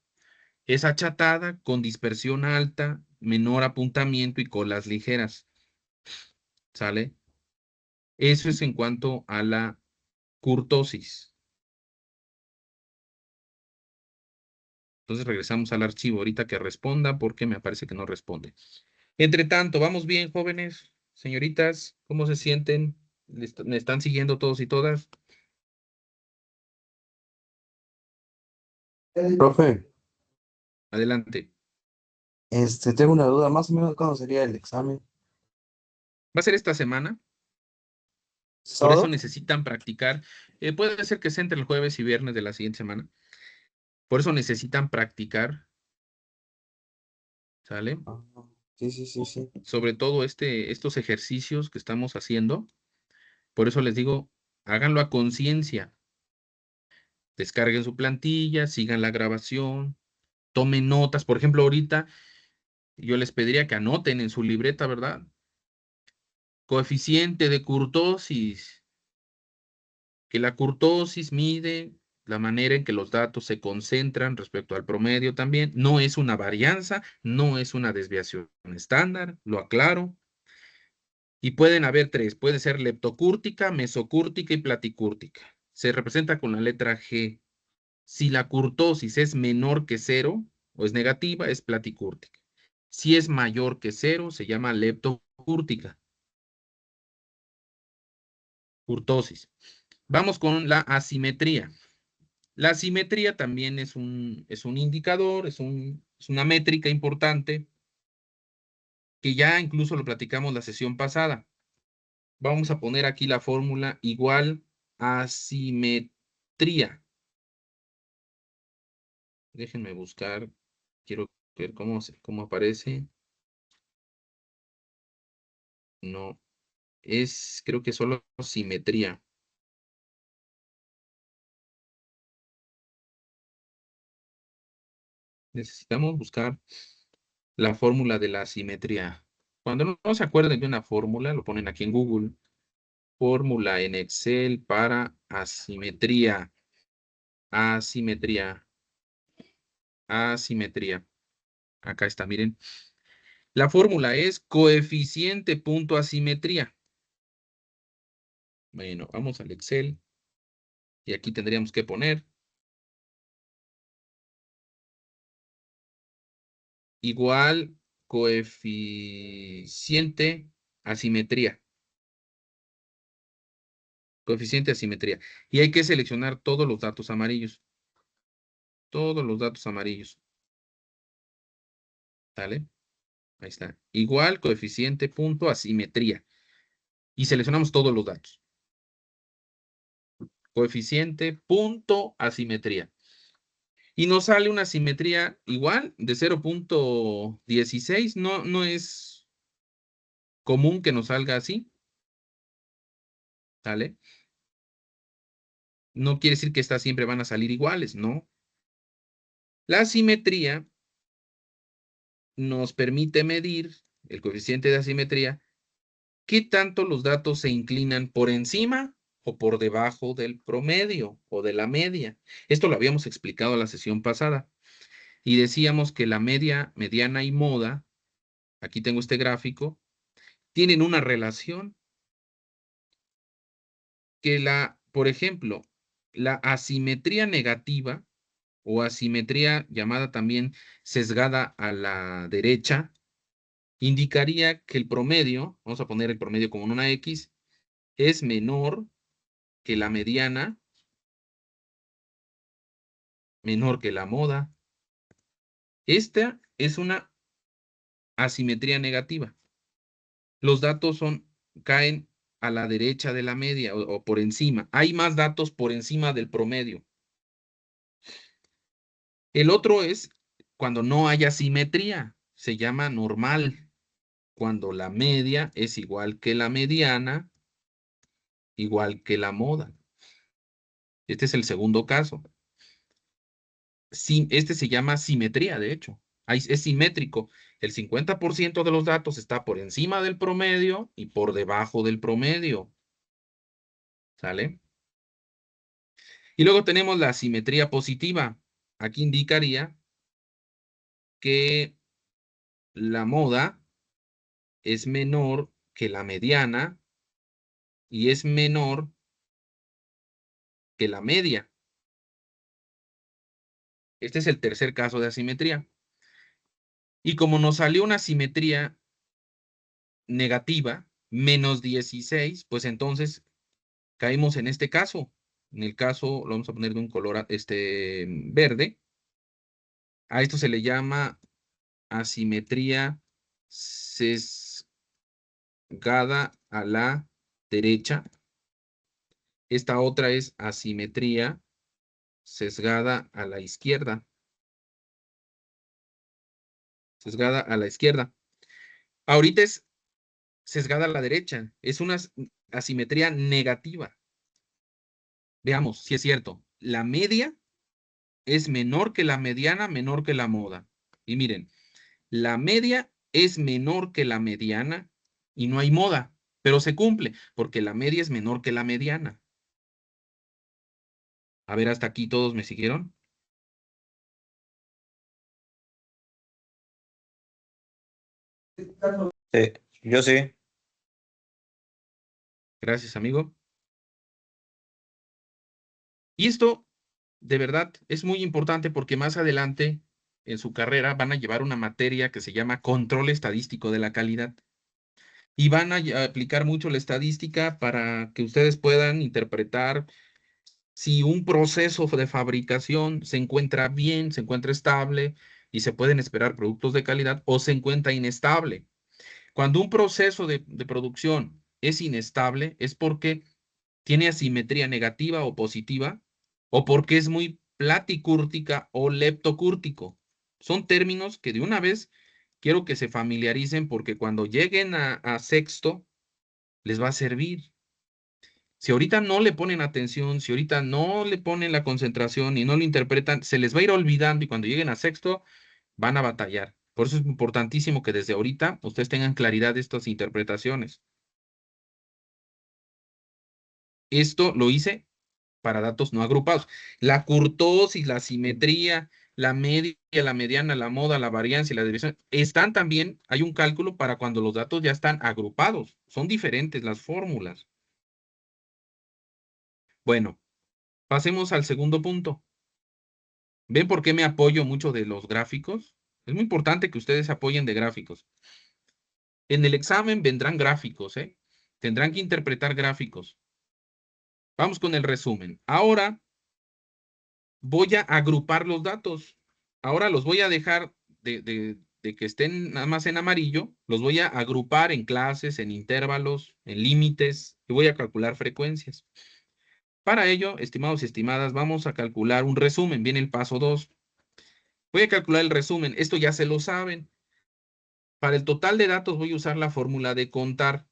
es achatada con dispersión alta, menor apuntamiento y colas ligeras. ¿Sale? Eso es en cuanto a la curtosis. Entonces regresamos al archivo ahorita que responda porque me parece que no responde. Entre tanto, ¿vamos bien, jóvenes? Señoritas, ¿cómo se sienten? ¿Me están siguiendo todos y todas? Profe, Adelante. tengo una duda, más o menos cuándo sería el examen. Va a ser esta semana, por eso ¿Sábado? necesitan practicar. Puede ser que sea entre el jueves y viernes de la siguiente semana. Por eso necesitan practicar, ¿sale? Ah, sí, sí, sí, sí. Sobre todo estos ejercicios que estamos haciendo. Por eso les digo, háganlo a conciencia. Descarguen su plantilla, sigan la grabación, tomen notas. Por ejemplo, ahorita yo les pediría que anoten en su libreta, ¿verdad? Coeficiente de curtosis, que la curtosis mide la manera en que los datos se concentran respecto al promedio también. No es una varianza, no es una desviación estándar, lo aclaro. Y pueden haber tres, puede ser leptocúrtica, mesocúrtica y platicúrtica. Se representa con la letra G. Si la curtosis es menor que cero o es negativa, es platicúrtica. Si es mayor que cero, se llama leptocúrtica. Curtosis. Vamos con la asimetría. La asimetría también es un indicador, es una métrica importante que ya incluso lo platicamos la sesión pasada. Vamos a poner aquí la fórmula igual asimetría. Déjenme buscar, quiero ver cómo aparece. No, creo que solo simetría. Necesitamos buscar la fórmula de la simetría. Cuando no se acuerden de una fórmula, lo ponen aquí en Google Fórmula en Excel para asimetría. Asimetría. Asimetría. Acá está, miren. La fórmula es coeficiente punto asimetría. Bueno, vamos al Excel. Y aquí tendríamos que poner igual coeficiente asimetría. Coeficiente asimetría. Y hay que seleccionar todos los datos amarillos. Todos los datos amarillos. ¿Sale? Ahí está. Igual coeficiente punto asimetría. Y seleccionamos todos los datos. Coeficiente punto asimetría. Y nos sale una simetría igual de 0.16. No es común que nos salga así. ¿Sale? No quiere decir que estas siempre van a salir iguales, no. La asimetría nos permite medir el coeficiente de asimetría, qué tanto los datos se inclinan por encima o por debajo del promedio o de la media. Esto lo habíamos explicado en la sesión pasada. Y decíamos que la media, mediana y moda, aquí tengo este gráfico, tienen una relación que por ejemplo, la asimetría negativa o asimetría llamada también sesgada a la derecha, indicaría que el promedio, vamos a poner el promedio como en una X, es menor que la mediana, menor que la moda. Esta es una asimetría negativa. Los datos caen a la derecha de la media o por encima. Hay más datos por encima del promedio. El otro es cuando no hay asimetría, se llama normal. Cuando la media es igual que la mediana, igual que la moda. Este es el segundo caso. Este se llama simetría, de hecho. Es simétrico. El 50% de los datos está por encima del promedio y por debajo del promedio. ¿Sale? Y luego tenemos la simetría positiva. Aquí indicaría que la moda es menor que la mediana y es menor que la media. Este es el tercer caso de asimetría. Y como nos salió una simetría negativa, menos 16, pues entonces caímos en este caso. En el caso, lo vamos a poner de un color verde. A esto se le llama asimetría sesgada a la derecha. Esta otra es asimetría sesgada a la izquierda. Sesgada a la izquierda. Ahorita es sesgada a la derecha. Es una asimetría negativa. Veamos si es cierto. La media es menor que la mediana, menor que la moda. Y miren, la media es menor que la mediana y no hay moda, pero se cumple porque la media es menor que la mediana. A ver, hasta aquí todos me siguieron. Sí, yo sí. Gracias, amigo. Y esto, de verdad, es muy importante porque más adelante en su carrera van a llevar una materia que se llama control estadístico de la calidad. Y van a aplicar mucho la estadística para que ustedes puedan interpretar si un proceso de fabricación se encuentra bien, se encuentra estable y se pueden esperar productos de calidad o se encuentra inestable. Cuando un proceso de producción es inestable es porque tiene asimetría negativa o positiva o porque es muy platicúrtica o leptocúrtico. Son términos que de una vez quiero que se familiaricen porque cuando lleguen a sexto les va a servir. Si ahorita no le ponen atención, si ahorita no le ponen la concentración y no lo interpretan, se les va a ir olvidando y cuando lleguen a sexto van a batallar. Por eso es importantísimo que desde ahorita ustedes tengan claridad de estas interpretaciones. Esto lo hice para datos no agrupados. La curtosis, la simetría, la media, la mediana, la moda, la varianza y la desviación están también, hay un cálculo para cuando los datos ya están agrupados. Son diferentes las fórmulas. Bueno, pasemos al segundo punto. ¿Ven por qué me apoyo mucho de los gráficos? Es muy importante que ustedes se apoyen de gráficos. En el examen vendrán gráficos, ¿eh? Tendrán que interpretar gráficos. Vamos con el resumen. Ahora voy a agrupar los datos. Ahora los voy a dejar de que estén nada más en amarillo, los voy a agrupar en clases, en intervalos, en límites, y voy a calcular frecuencias. Para ello, estimados y estimadas, vamos a calcular un resumen. Viene el paso 2. Voy a calcular el resumen. Esto ya se lo saben. Para el total de datos voy a usar la fórmula de contar.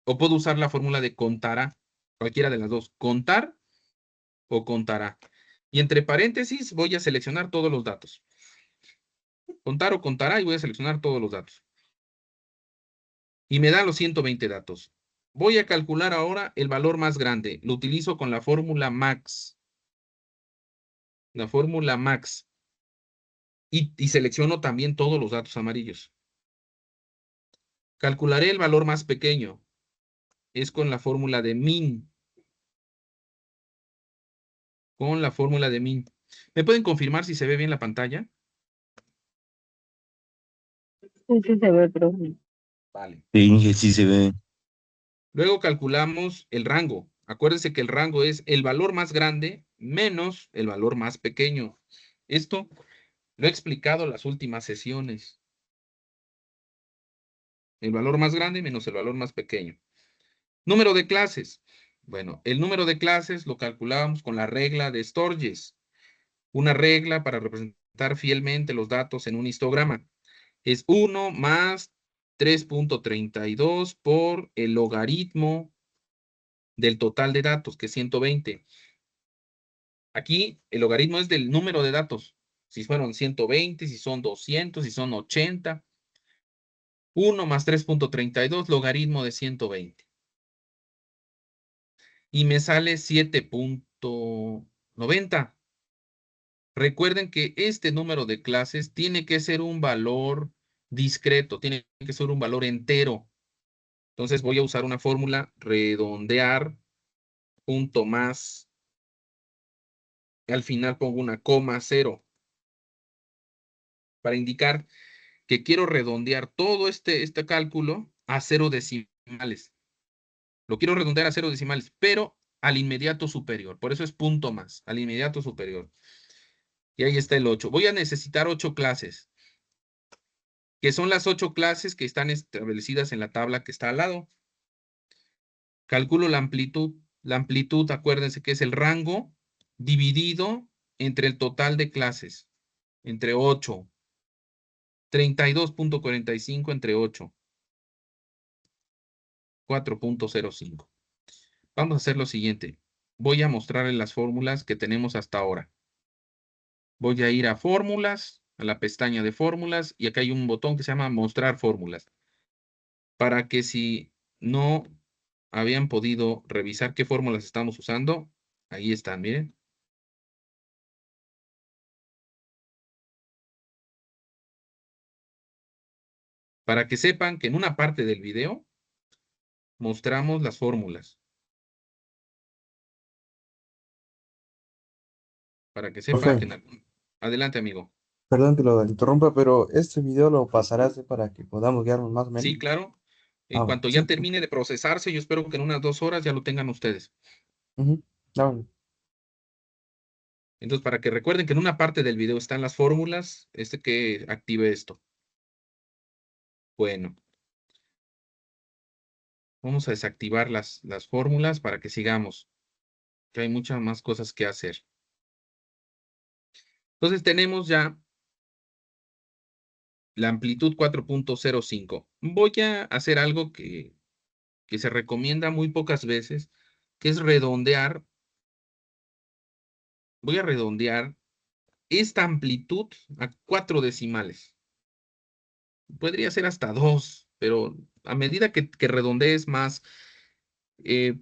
O puedo usar la fórmula de contará. Cualquiera de las dos. Contar o contará. Y entre paréntesis voy a seleccionar todos los datos. Contar o contará y voy a seleccionar todos los datos. Y me da los 120 datos. Voy a calcular ahora el valor más grande. Lo utilizo con la fórmula max. La fórmula max. Y selecciono también todos los datos amarillos. Calcularé el valor más pequeño. Es con la fórmula de min. Con la fórmula de min. ¿Me pueden confirmar si se ve bien la pantalla? Sí, sí se ve, profe. Vale. Sí, sí se ve. Luego calculamos el rango. Acuérdense que el rango es el valor más grande menos el valor más pequeño. Esto lo he explicado en las últimas sesiones. El valor más grande menos el valor más pequeño. Número de clases. Bueno, el número de clases lo calculamos con la regla de Sturges. Una regla para representar fielmente los datos en un histograma. Es 1 más 3.32 por el logaritmo del total de datos, que es 120. Aquí el logaritmo es del número de datos. Si fueron 120, si son 200, si son 80. 1 más 3.32, logaritmo de 120. Y me sale 7.90. Recuerden que este número de clases tiene que ser un valor discreto, tiene que ser un valor entero. Entonces voy a usar una fórmula, redondear, punto más, al final pongo una coma 0, para indicar que quiero redondear todo este cálculo a 0 decimales. Lo quiero redondear a 0 decimales, pero al inmediato superior. Por eso es punto más, al inmediato superior. Y ahí está el 8. Voy a necesitar 8 clases, que son las 8 clases que están establecidas en la tabla que está al lado. Calculo la amplitud. La amplitud, acuérdense que es el rango dividido entre el total de clases, entre 8. 32.45 entre 8. 4.05. Vamos a hacer lo siguiente. Voy a mostrarles las fórmulas que tenemos hasta ahora. Voy a ir a fórmulas, a la pestaña de fórmulas, y acá hay un botón que se llama mostrar fórmulas. Para que si no habían podido revisar qué fórmulas estamos usando, ahí están, miren. Para que sepan que en una parte del video mostramos las fórmulas. Para que sepan Profe, que Adelante, amigo. perdón que lo interrumpa, pero este video lo pasarás para que podamos guiarnos más o menos. Sí, claro. En Ah, bueno, cuanto ya sí. termine de procesarse, yo espero que en unas 2 horas ya lo tengan ustedes. Ujú. Ah, bueno. Entonces, para que recuerden que en una parte del video están las fórmulas, que active esto. Bueno, vamos a desactivar las fórmulas para que sigamos, que hay muchas más cosas que hacer. Entonces, tenemos ya la amplitud 4.05. Voy a hacer algo que se recomienda muy pocas veces, que es redondear. Voy a redondear esta amplitud a 4 decimales. Podría ser hasta 2, pero a medida que redondees más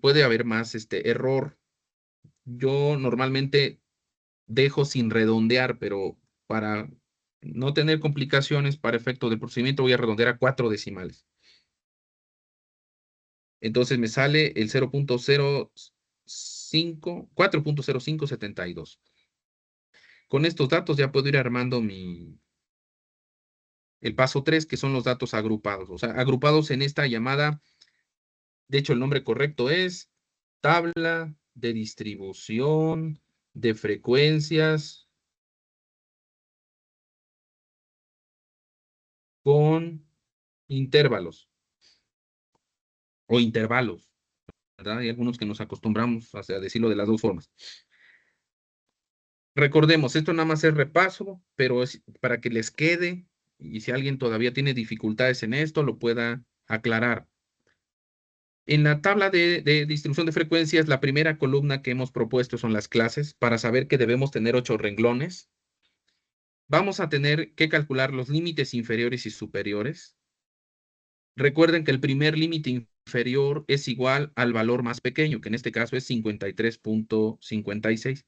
puede haber más error. Yo normalmente dejo sin redondear, pero para no tener complicaciones para efecto del procedimiento voy a redondear a 4 decimales. Entonces me sale el 4.0572. Con estos datos ya puedo ir armando el paso 3, que son los datos agrupados. O sea, agrupados en esta llamada, de hecho el nombre correcto es tabla de distribución de frecuencias con intervalos o intervalos, ¿verdad? Hay algunos que nos acostumbramos a decirlo de las dos formas. Recordemos, esto nada más es repaso, pero es para que les quede y si alguien todavía tiene dificultades en esto, lo pueda aclarar. En la tabla de distribución de frecuencias, la primera columna que hemos propuesto son las clases para saber que debemos tener 8 renglones. Vamos a tener que calcular los límites inferiores y superiores. Recuerden que el primer límite inferior es igual al valor más pequeño, que en este caso es 53.56.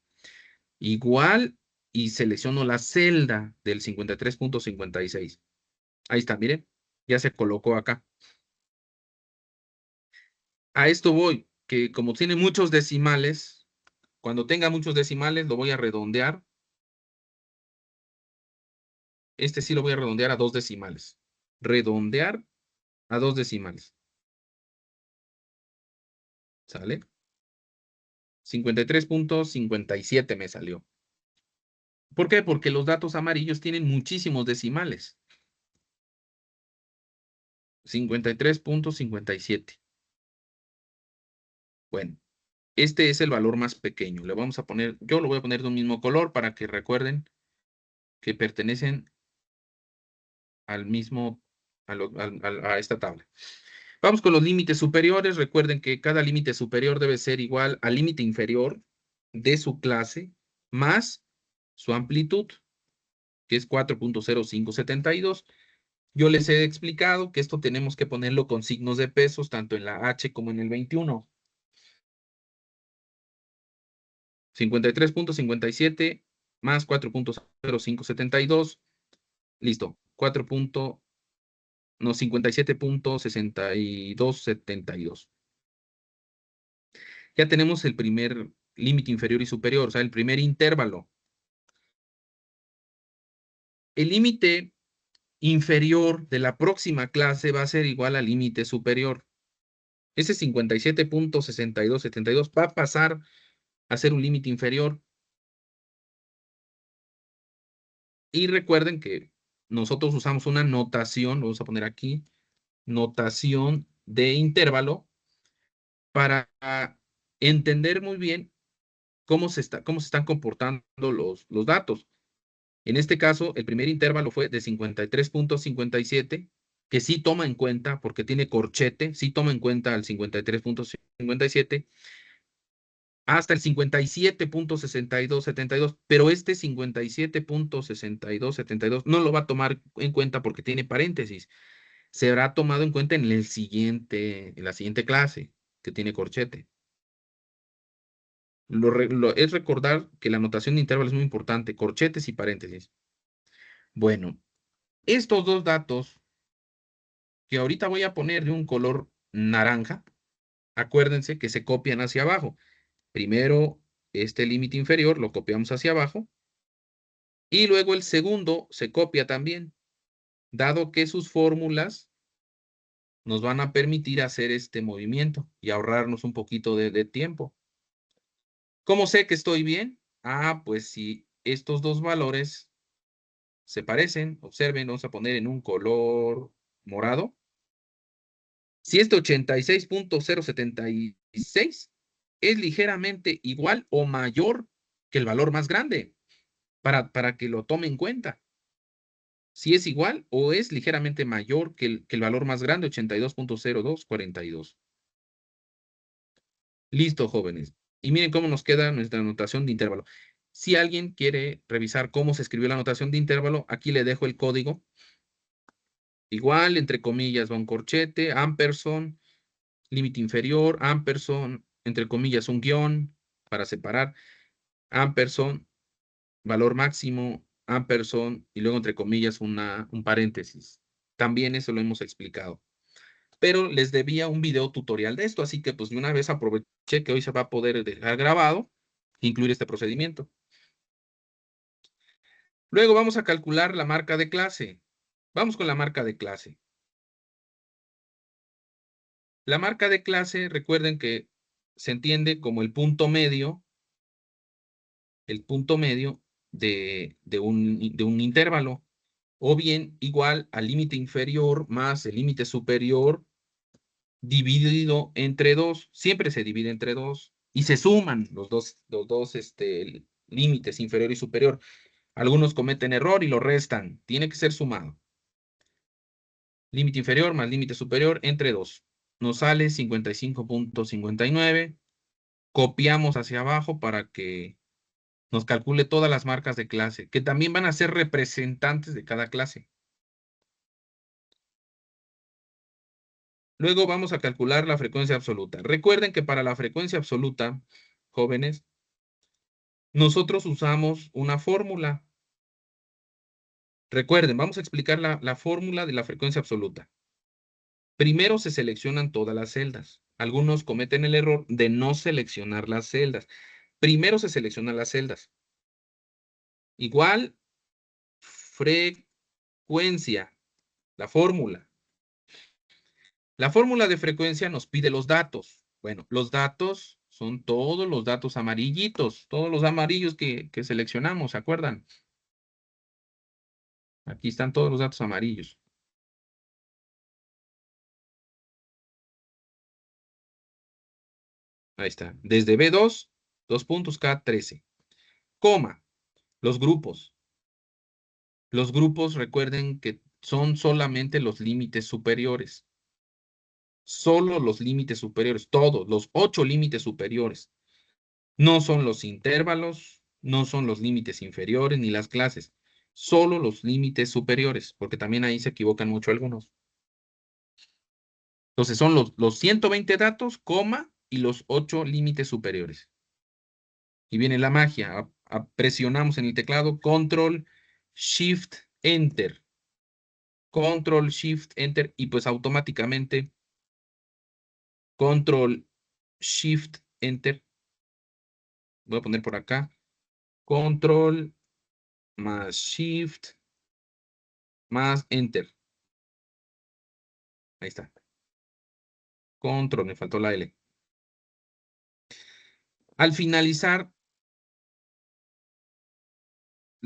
Igual, y selecciono la celda del 53.56. Ahí está, miren, ya se colocó acá. A esto voy, que como tiene muchos decimales, cuando tenga muchos decimales lo voy a redondear. Este sí lo voy a redondear a 2 decimales. Redondear a 2 decimales. ¿Sale? 53.57 me salió. ¿Por qué? Porque los datos amarillos tienen muchísimos decimales. 53.57. Bueno, este es el valor más pequeño. Le vamos a poner, yo lo voy a poner de un mismo color para que recuerden que pertenecen al mismo, a esta tabla. Vamos con los límites superiores. Recuerden que cada límite superior debe ser igual al límite inferior de su clase más su amplitud, que es 4.0572. Yo les he explicado que esto tenemos que ponerlo con signos de pesos, tanto en la H como en el 21. 53.57 más 4.0572. Listo. 57.6272. Ya tenemos el primer límite inferior y superior, o sea, el primer intervalo. El límite inferior de la próxima clase va a ser igual al límite superior. Ese 57.6272 va a pasar a ser un límite inferior. Y recuerden que nosotros usamos una notación, lo vamos a poner aquí, notación de intervalo, para entender muy bien cómo se están comportando los datos. En este caso, el primer intervalo fue de 53.57, que sí toma en cuenta, porque tiene corchete, sí toma en cuenta al 53.57, hasta el 57.6272, pero este 57.6272 no lo va a tomar en cuenta porque tiene paréntesis. Será tomado en cuenta en la siguiente clase, que tiene corchete. Es recordar que la notación de intervalo es muy importante, corchetes y paréntesis. Bueno, estos dos datos que ahorita voy a poner de un color naranja, acuérdense que se copian hacia abajo. Primero, este límite inferior lo copiamos hacia abajo y luego el segundo se copia también, dado que sus fórmulas nos van a permitir hacer este movimiento y ahorrarnos un poquito de tiempo. ¿Cómo sé que estoy bien? Ah, pues si estos dos valores se parecen, observen, vamos a poner en un color morado. Si este 86.076 es ligeramente igual o mayor que el valor más grande, para que lo tome en cuenta. Si es igual o es ligeramente mayor que el valor más grande, 82.0242. Listo, jóvenes. Y miren cómo nos queda nuestra notación de intervalo. Si alguien quiere revisar cómo se escribió la notación de intervalo, aquí le dejo el código. Igual, entre comillas, va un corchete, ampersand, límite inferior, ampersand, entre comillas, un guión para separar, ampersand, valor máximo, ampersand, y luego entre comillas un paréntesis. También eso lo hemos explicado. Pero les debía un video tutorial de esto, así que pues de una vez aproveché que hoy se va a poder dejar grabado, incluir este procedimiento. Luego vamos a calcular la marca de clase. Vamos con la marca de clase. La marca de clase, recuerden que se entiende como el punto medio de un intervalo, o bien igual al límite inferior más el límite superior dividido entre 2. Siempre se divide entre 2 y se suman los dos límites, inferior y superior. Algunos cometen error y lo restan. Tiene que ser sumado. Límite inferior más límite superior entre 2. Nos sale 55.59. Copiamos hacia abajo para que nos calcule todas las marcas de clase, que también van a ser representantes de cada clase. Luego vamos a calcular la frecuencia absoluta. Recuerden que para la frecuencia absoluta, jóvenes, nosotros usamos una fórmula. Recuerden, vamos a explicar la fórmula de la frecuencia absoluta. Primero se seleccionan todas las celdas. Algunos cometen el error de no seleccionar las celdas. Primero se seleccionan las celdas. Igual, frecuencia, la fórmula. La fórmula de frecuencia nos pide los datos. Bueno, los datos son todos los datos amarillitos, todos los amarillos que seleccionamos, ¿se acuerdan? Aquí están todos los datos amarillos. Ahí está. Desde B2, 2 puntos K13. Coma, los grupos. Los grupos, recuerden que son solamente los límites superiores. Solo los límites superiores, todos, los 8 límites superiores. No son los intervalos, no son los límites inferiores ni las clases. Solo los límites superiores, porque también ahí se equivocan mucho algunos. Entonces son los 120 datos, coma, y los 8 límites superiores. Y viene la magia. Presionamos en el teclado Control, Shift, Enter. Control, Shift, Enter, y pues automáticamente Control, Shift, Enter. Voy a poner por acá. Control más Shift más Enter. Ahí está. Control, me faltó la L. Al finalizar,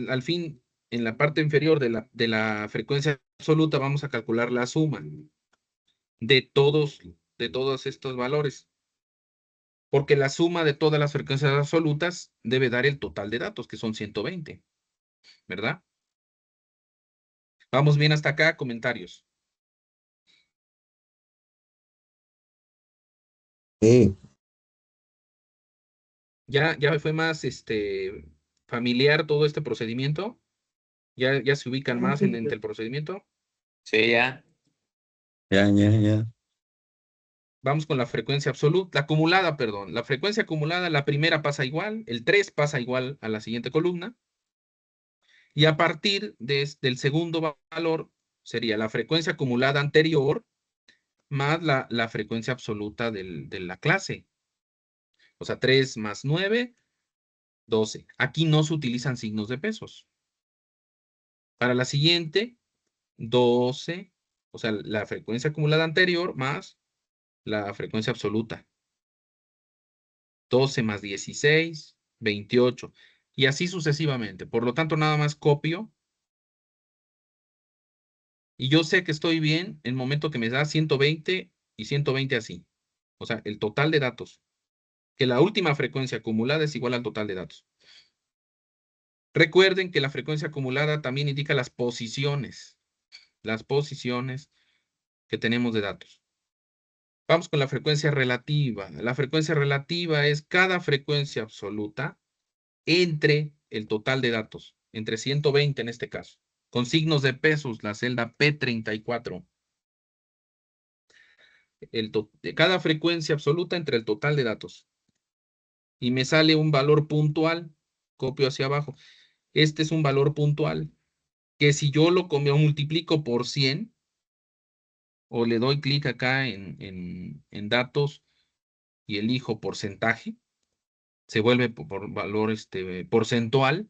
al fin, en la parte inferior de la frecuencia absoluta, vamos a calcular la suma de todos estos valores. Porque la suma de todas las frecuencias absolutas debe dar el total de datos, que son 120. ¿Verdad? ¿Vamos bien hasta acá? Comentarios. Sí, ¿Ya fue más familiar todo este procedimiento? ¿Ya se ubican más en el procedimiento? Sí, ya. Ya. Vamos con la frecuencia absoluta, la acumulada, perdón. La frecuencia acumulada, la primera pasa igual, el 3 pasa igual a la siguiente columna. Y a partir del segundo valor sería la frecuencia acumulada anterior más la frecuencia absoluta de la clase. O sea, 3 más 9, 12. Aquí no se utilizan signos de pesos. Para la siguiente, 12, o sea, la frecuencia acumulada anterior más la frecuencia absoluta. 12 más 16, 28. Y así sucesivamente. Por lo tanto, nada más copio. Y yo sé que estoy bien en el momento que me da 120 y 120 así. O sea, el total de datos. Que la última frecuencia acumulada es igual al total de datos. Recuerden que la frecuencia acumulada también indica las posiciones que tenemos de datos. Vamos con la frecuencia relativa. La frecuencia relativa es cada frecuencia absoluta entre el total de datos, entre 120 en este caso, con signos de pesos, la celda P34. cada frecuencia absoluta entre el total de datos. Y me sale un valor puntual, copio hacia abajo. Este es un valor puntual, que si yo lo multiplico por 100, o le doy clic acá en datos y elijo porcentaje, se vuelve por valor porcentual,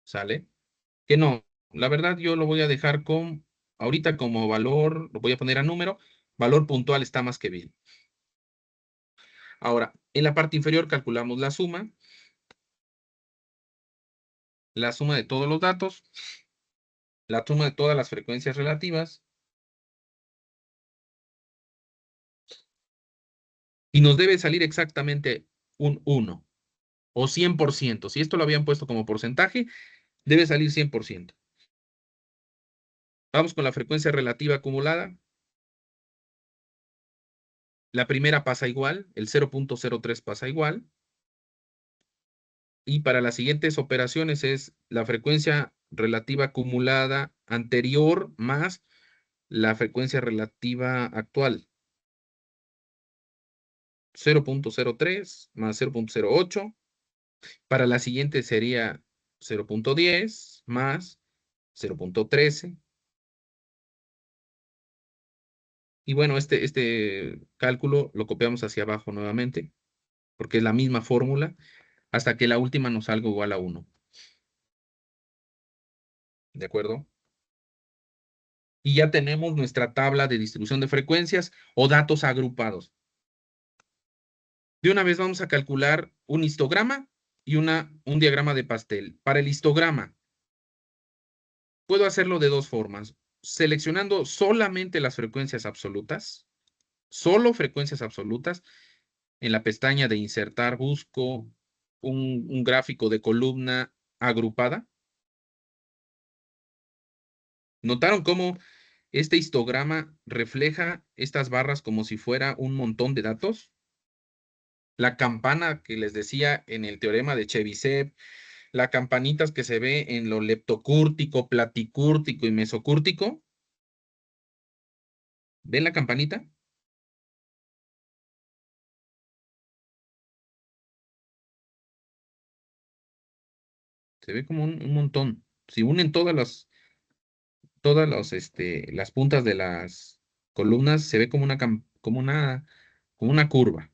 ¿sale? Que no, la verdad yo lo voy a dejar ahorita como valor, lo voy a poner a número, valor puntual está más que bien. Ahora, en la parte inferior calculamos la suma de todos los datos, la suma de todas las frecuencias relativas, y nos debe salir exactamente un 1 o 100%. Si esto lo habían puesto como porcentaje, debe salir 100%. Vamos con la frecuencia relativa acumulada. La primera pasa igual, el 0.03 pasa igual. Y para las siguientes operaciones es la frecuencia relativa acumulada anterior más la frecuencia relativa actual. 0.03 más 0.08. Para la siguiente sería 0.10 más 0.13. Y bueno, este cálculo lo copiamos hacia abajo nuevamente, porque es la misma fórmula, hasta que la última nos salga igual a 1. ¿De acuerdo? Y ya tenemos nuestra tabla de distribución de frecuencias o datos agrupados. De una vez vamos a calcular un histograma y un diagrama de pastel. Para el histograma, puedo hacerlo de dos formas. Seleccionando solamente las frecuencias absolutas, solo frecuencias absolutas. En la pestaña de insertar busco un gráfico de columna agrupada. ¿Notaron cómo este histograma refleja estas barras como si fuera un montón de datos? La campana que les decía en el teorema de Chebyshev, la campanita que se ve en lo leptocúrtico, platicúrtico y mesocúrtico. ¿Ven la campanita? Se ve como un montón. Si unen todas las puntas de las columnas, se ve como una curva.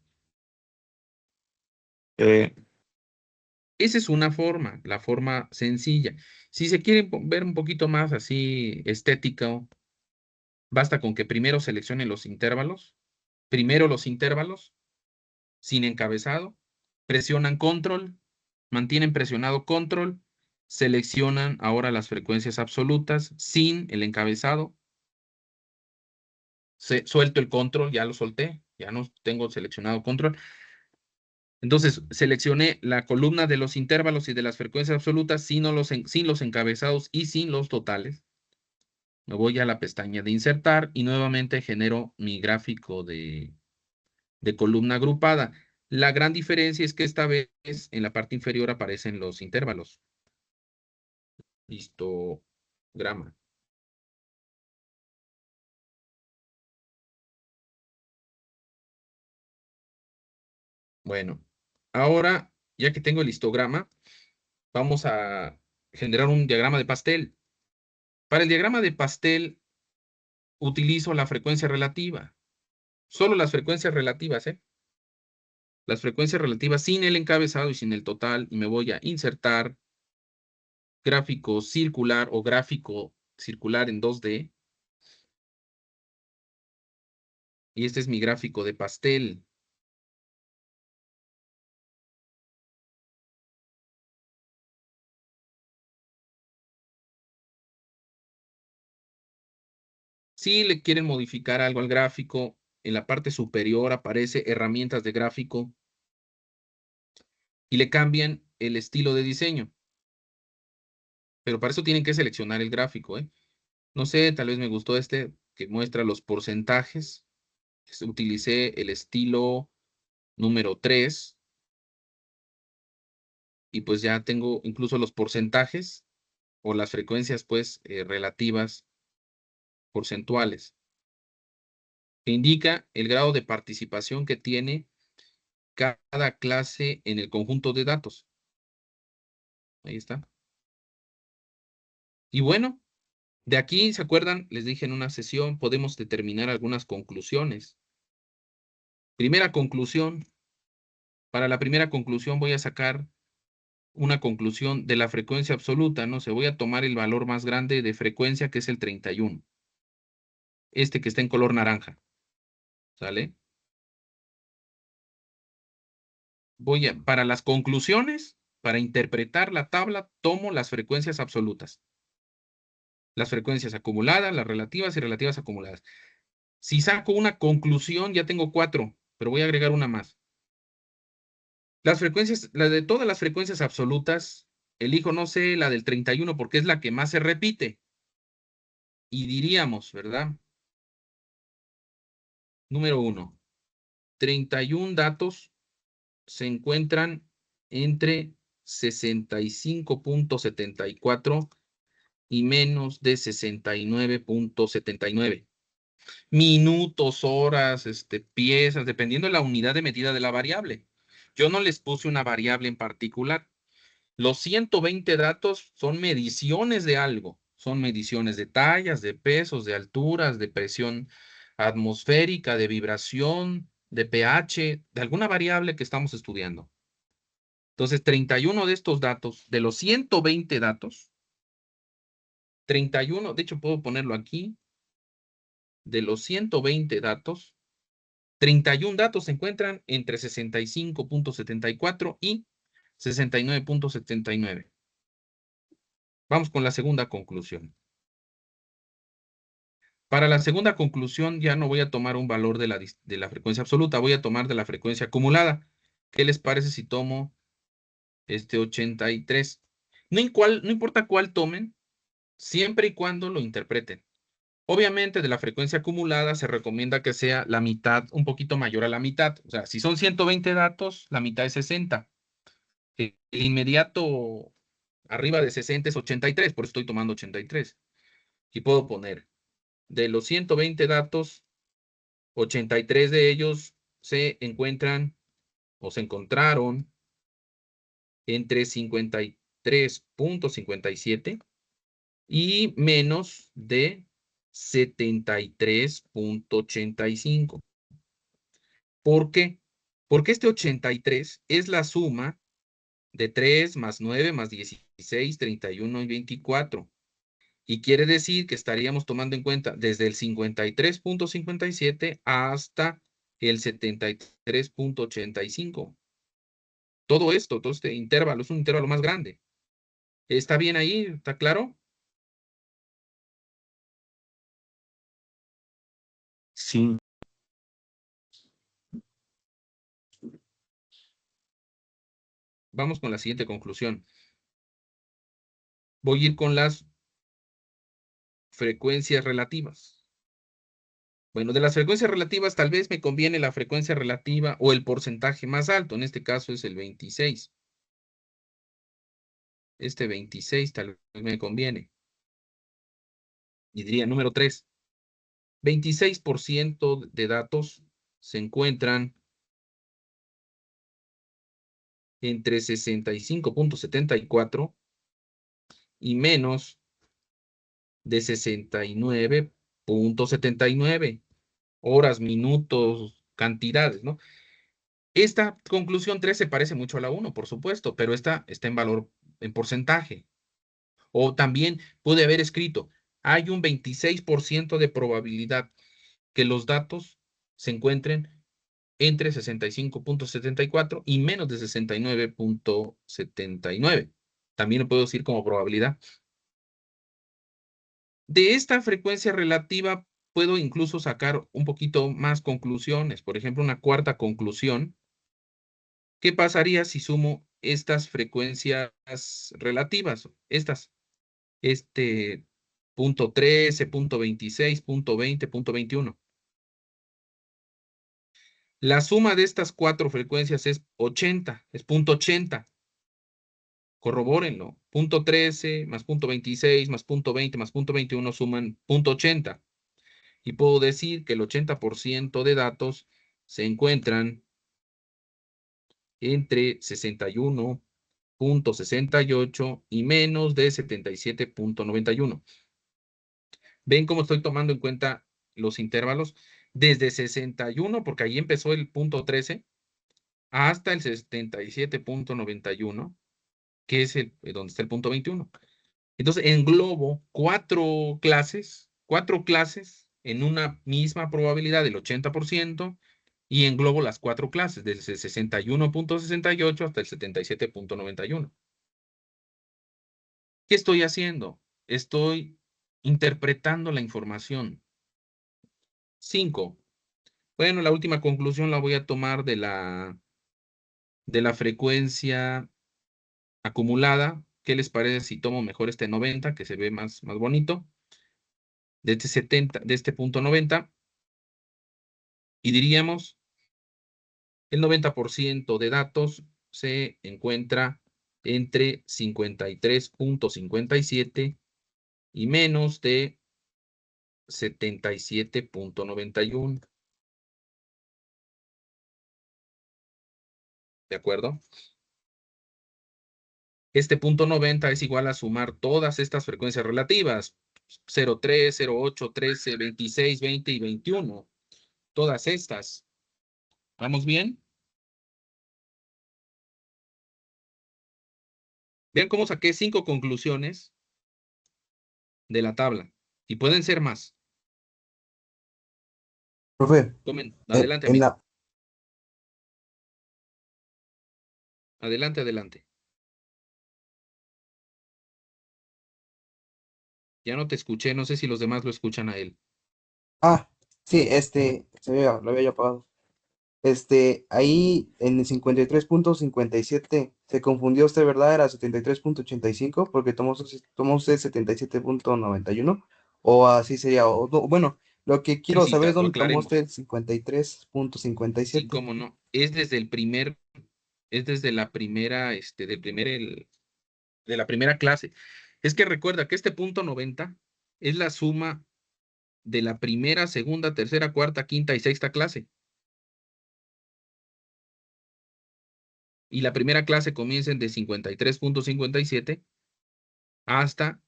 Esa es una forma, la forma sencilla. Si se quiere ver un poquito más así estético, basta con que primero seleccionen los intervalos. Primero los intervalos, sin encabezado. Presionan control, mantienen presionado control. Seleccionan ahora las frecuencias absolutas sin el encabezado. Suelto el control, ya lo solté, ya no tengo seleccionado control. Entonces, seleccioné la columna de los intervalos y de las frecuencias absolutas sin los encabezados y sin los totales. Me voy a la pestaña de insertar y nuevamente genero mi gráfico de columna agrupada. La gran diferencia es que esta vez en la parte inferior aparecen los intervalos. Histograma. Bueno, ahora, ya que tengo el histograma, vamos a generar un diagrama de pastel. Para el diagrama de pastel, utilizo la frecuencia relativa. Solo las frecuencias relativas, ¿eh? Las frecuencias relativas sin el encabezado y sin el total. Y me voy a insertar gráfico circular o gráfico circular en 2D. Y este es mi gráfico de pastel. Si le quieren modificar algo al gráfico, en la parte superior aparece herramientas de gráfico y le cambian el estilo de diseño. Pero para eso tienen que seleccionar el gráfico, ¿eh? No sé, tal vez me gustó que muestra los porcentajes. Utilicé el estilo número 3 y pues ya tengo incluso los porcentajes o las frecuencias pues relativas porcentuales. que indica el grado de participación que tiene cada clase en el conjunto de datos. Ahí está. Y bueno, de aquí, ¿se acuerdan? Les dije en una sesión, podemos determinar algunas conclusiones. Primera conclusión. Para la primera conclusión voy a sacar una conclusión de la frecuencia absoluta, ¿no? Se voy a tomar el valor más grande de frecuencia, que es el 31. Este que está en color naranja. ¿Sale? Para las conclusiones, para interpretar la tabla, tomo las frecuencias absolutas. Las frecuencias acumuladas, las relativas y relativas acumuladas. Si saco una conclusión, ya tengo 4, pero voy a agregar una más. Las frecuencias, la de todas las frecuencias absolutas, elijo, no sé, la del 31 porque es la que más se repite. Y diríamos, ¿verdad? Número 1. 31 datos se encuentran entre 65.74 y menos de 69.79. Minutos, horas, piezas, dependiendo de la unidad de medida de la variable. Yo no les puse una variable en particular. Los 120 datos son mediciones de algo. Son mediciones de tallas, de pesos, de alturas, de presión atmosférica, de vibración, de pH, de alguna variable que estamos estudiando. Entonces, 31 de estos datos, de los 120 datos, 31, de hecho puedo ponerlo aquí, de los 120 datos, 31 datos se encuentran entre 65.74 y 69.79. Vamos con la segunda conclusión. Para la segunda conclusión ya no voy a tomar un valor de la frecuencia absoluta, voy a tomar de la frecuencia acumulada. ¿Qué les parece si tomo 83? No importa cuál tomen, siempre y cuando lo interpreten. Obviamente de la frecuencia acumulada se recomienda que sea la mitad, un poquito mayor a la mitad. O sea, si son 120 datos, la mitad es 60. El inmediato arriba de 60 es 83, por eso estoy tomando 83. Y puedo poner, de los 120 datos, 83 de ellos se encuentran o se encontraron entre 53.57 y menos de 73.85. ¿Por qué? Porque este 83 es la suma de 3 más 9 más 16, 31 y 24. Y quiere decir que estaríamos tomando en cuenta desde el 53.57 hasta el 73.85. Todo esto, todo este intervalo, es un intervalo más grande. ¿Está bien ahí? ¿Está claro? Sí. Vamos con la siguiente conclusión. Voy a ir con las frecuencias relativas. Bueno, de las frecuencias relativas tal vez me conviene la frecuencia relativa o el porcentaje más alto. En este caso es el 26. Este 26 tal vez me conviene. Y diría número 3. 26% de datos se encuentran entre 65.74 y menos de 69.79 horas, minutos, cantidades, ¿no? Esta conclusión 3 se parece mucho a la 1, por supuesto, pero esta está en valor, en porcentaje. O también pude haber escrito, hay un 26% de probabilidad que los datos se encuentren entre 65.74 y menos de 69.79. También lo puedo decir como probabilidad. De esta frecuencia relativa puedo incluso sacar un poquito más conclusiones. Por ejemplo, una cuarta conclusión. ¿Qué pasaría si sumo estas frecuencias relativas? Estas. Punto 13, punto 26, punto 20, punto 21. La suma de estas 4 frecuencias es 80, es punto 80. Corrobórenlo. Punto 13 más punto 26 más punto 20 más punto 21 suman punto 80. Y puedo decir que el 80% de datos se encuentran entre 61.68 y menos de 77.91. ¿Ven cómo estoy tomando en cuenta los intervalos? Desde 61, porque ahí empezó el punto 13, hasta el 77.91, que es donde está el punto 21. Entonces, englobo cuatro clases en una misma probabilidad del 80%, y englobo las cuatro clases, desde 61.68 hasta el 77.91. ¿Qué estoy haciendo? Estoy interpretando la información. 5. Bueno, la última conclusión la voy a tomar de la frecuencia acumulada. ¿Qué les parece si tomo mejor este 90, que se ve más bonito? De este 70, de este punto 90, y diríamos, el 90% de datos se encuentra entre 53.57 y menos de 77.91. ¿De acuerdo? Este punto 90 es igual a sumar todas estas frecuencias relativas: 0,3, 0,8, 13, 26, 20 y 21. Todas estas. ¿Vamos bien? Vean cómo saqué 5 conclusiones de la tabla. Y pueden ser más. Profe, Adelante, en amigo. la, Adelante, adelante. Ya no te escuché, no sé si los demás lo escuchan a él. sí, lo había yo apagado. Ahí en el 53.57 se confundió usted, ¿verdad? Era 73.85 porque tomó usted 77.91, o así sería, o no, bueno, lo que Sí, quiero sí, saber es lo dónde tomó usted aclaremos. el Sí, 53.57. cómo no. Es desde la primera, de la primera clase. Es que recuerda que este punto 90 es la suma de la primera, segunda, tercera, cuarta, quinta y sexta clase. Y la primera clase comienza de 53.57 hasta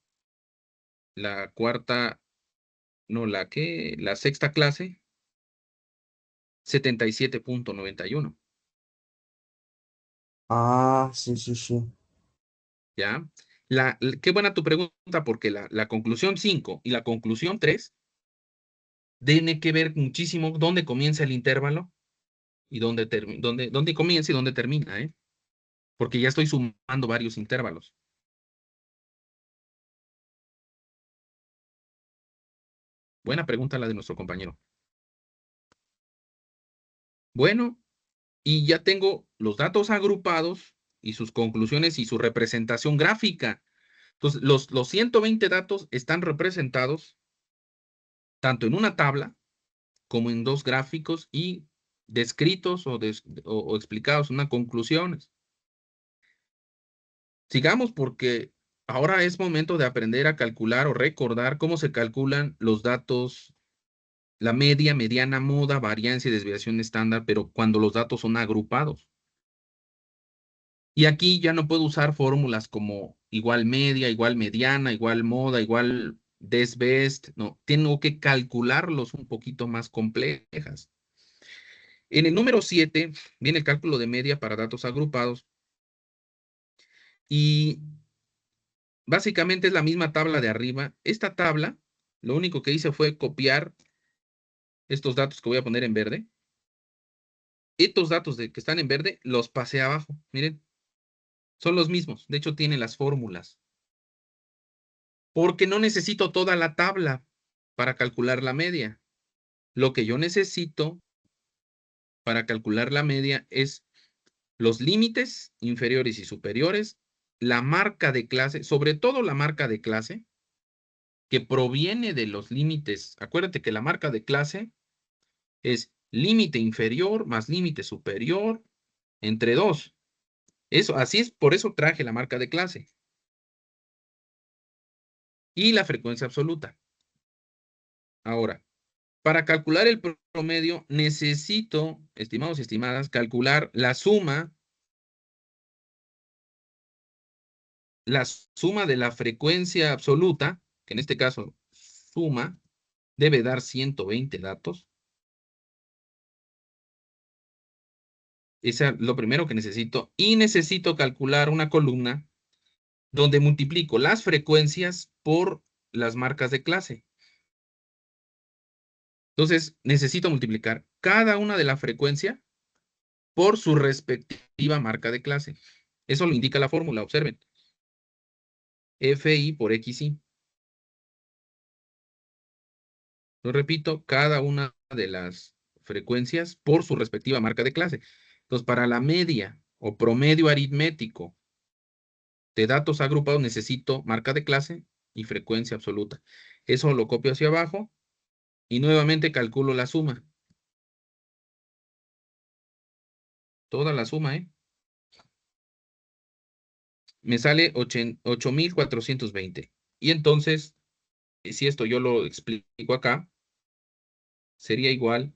la cuarta, no, la sexta clase, 77.91. Ah, sí, sí, sí. ¿Ya? Qué buena tu pregunta, porque la conclusión 5 y la conclusión 3 tiene que ver muchísimo dónde comienza el intervalo y dónde comienza y dónde termina, ¿eh? Porque ya estoy sumando varios intervalos. Buena pregunta la de nuestro compañero. Bueno, y ya tengo los datos agrupados y sus conclusiones y su representación gráfica. Entonces, los 120 datos están representados tanto en una tabla como en dos gráficos y descritos o explicados en unas conclusiones. Sigamos, porque ahora es momento de aprender a calcular o recordar cómo se calculan los datos, la media, mediana, moda, variancia y desviación estándar, pero cuando los datos son agrupados. Y aquí ya no puedo usar fórmulas como igual media, igual mediana, igual moda, igual desbest. No, tengo que calcularlos un poquito más complejas. En el número 7 viene el cálculo de media para datos agrupados, y básicamente es la misma tabla de arriba. Esta tabla, lo único que hice fue copiar estos datos que voy a poner en verde. Estos datos que están en verde los pasé abajo. Miren, son los mismos. De hecho, tienen las fórmulas. Porque no necesito toda la tabla para calcular la media. Lo que yo necesito para calcular la media es los límites inferiores y superiores, la marca de clase, sobre todo la marca de clase, que proviene de los límites. Acuérdate que la marca de clase es límite inferior más límite superior entre 2. Eso, así es, por eso traje la marca de clase. Y la frecuencia absoluta. Ahora, Para calcular el promedio necesito, estimados y estimadas, calcular la suma de la frecuencia absoluta, que en este caso suma, debe dar 120 datos. Esa es lo primero que necesito. Y necesito calcular una columna donde multiplico las frecuencias por las marcas de clase. Entonces, necesito multiplicar cada una de la frecuencia por su respectiva marca de clase. Eso lo indica la fórmula, observen. Fi por Xi. Lo repito, cada una de las frecuencias por su respectiva marca de clase. Entonces, para la media o promedio aritmético de datos agrupados necesito marca de clase y frecuencia absoluta. Eso lo copio hacia abajo y nuevamente calculo la suma. Toda la suma, ¿eh? Me sale 8,420. Y entonces, si esto yo lo explico acá, sería igual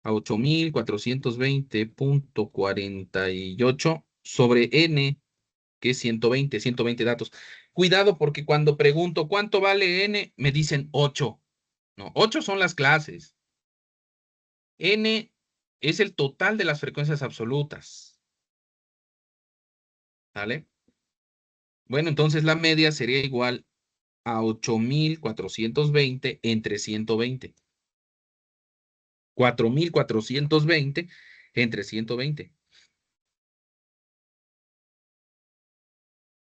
a 8,420.48 sobre n, que es 120 datos. Cuidado porque cuando pregunto cuánto vale n, me dicen 8. No, 8 son las clases. N es el total de las frecuencias absolutas. ¿Vale? Bueno, entonces la media sería igual a 8,420 entre 120. 4,420 entre 120.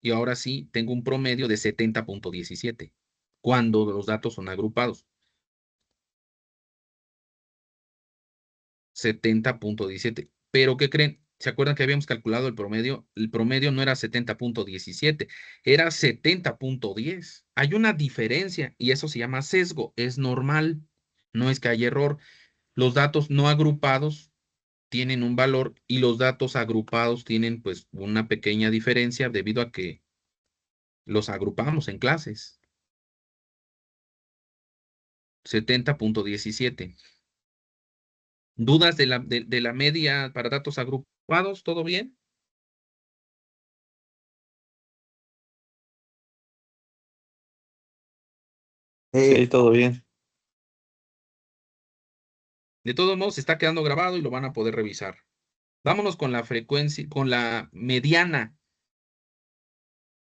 Y ahora sí, tengo un promedio de 70.17 cuando los datos son agrupados. 70.17. Pero ¿qué creen? ¿Se acuerdan que habíamos calculado el promedio? El promedio no era 70.17, era 70.10. Hay una diferencia y eso se llama sesgo. Es normal. No es que haya error. Los datos no agrupados tienen un valor y los datos agrupados tienen pues una pequeña diferencia debido a que los agrupamos en clases. 70.17. ¿Dudas de la media para datos agrupados? ¿Todo bien? Sí, todo bien. De todos modos, está quedando grabado y lo van a poder revisar. Vámonos con la frecuencia, con la mediana.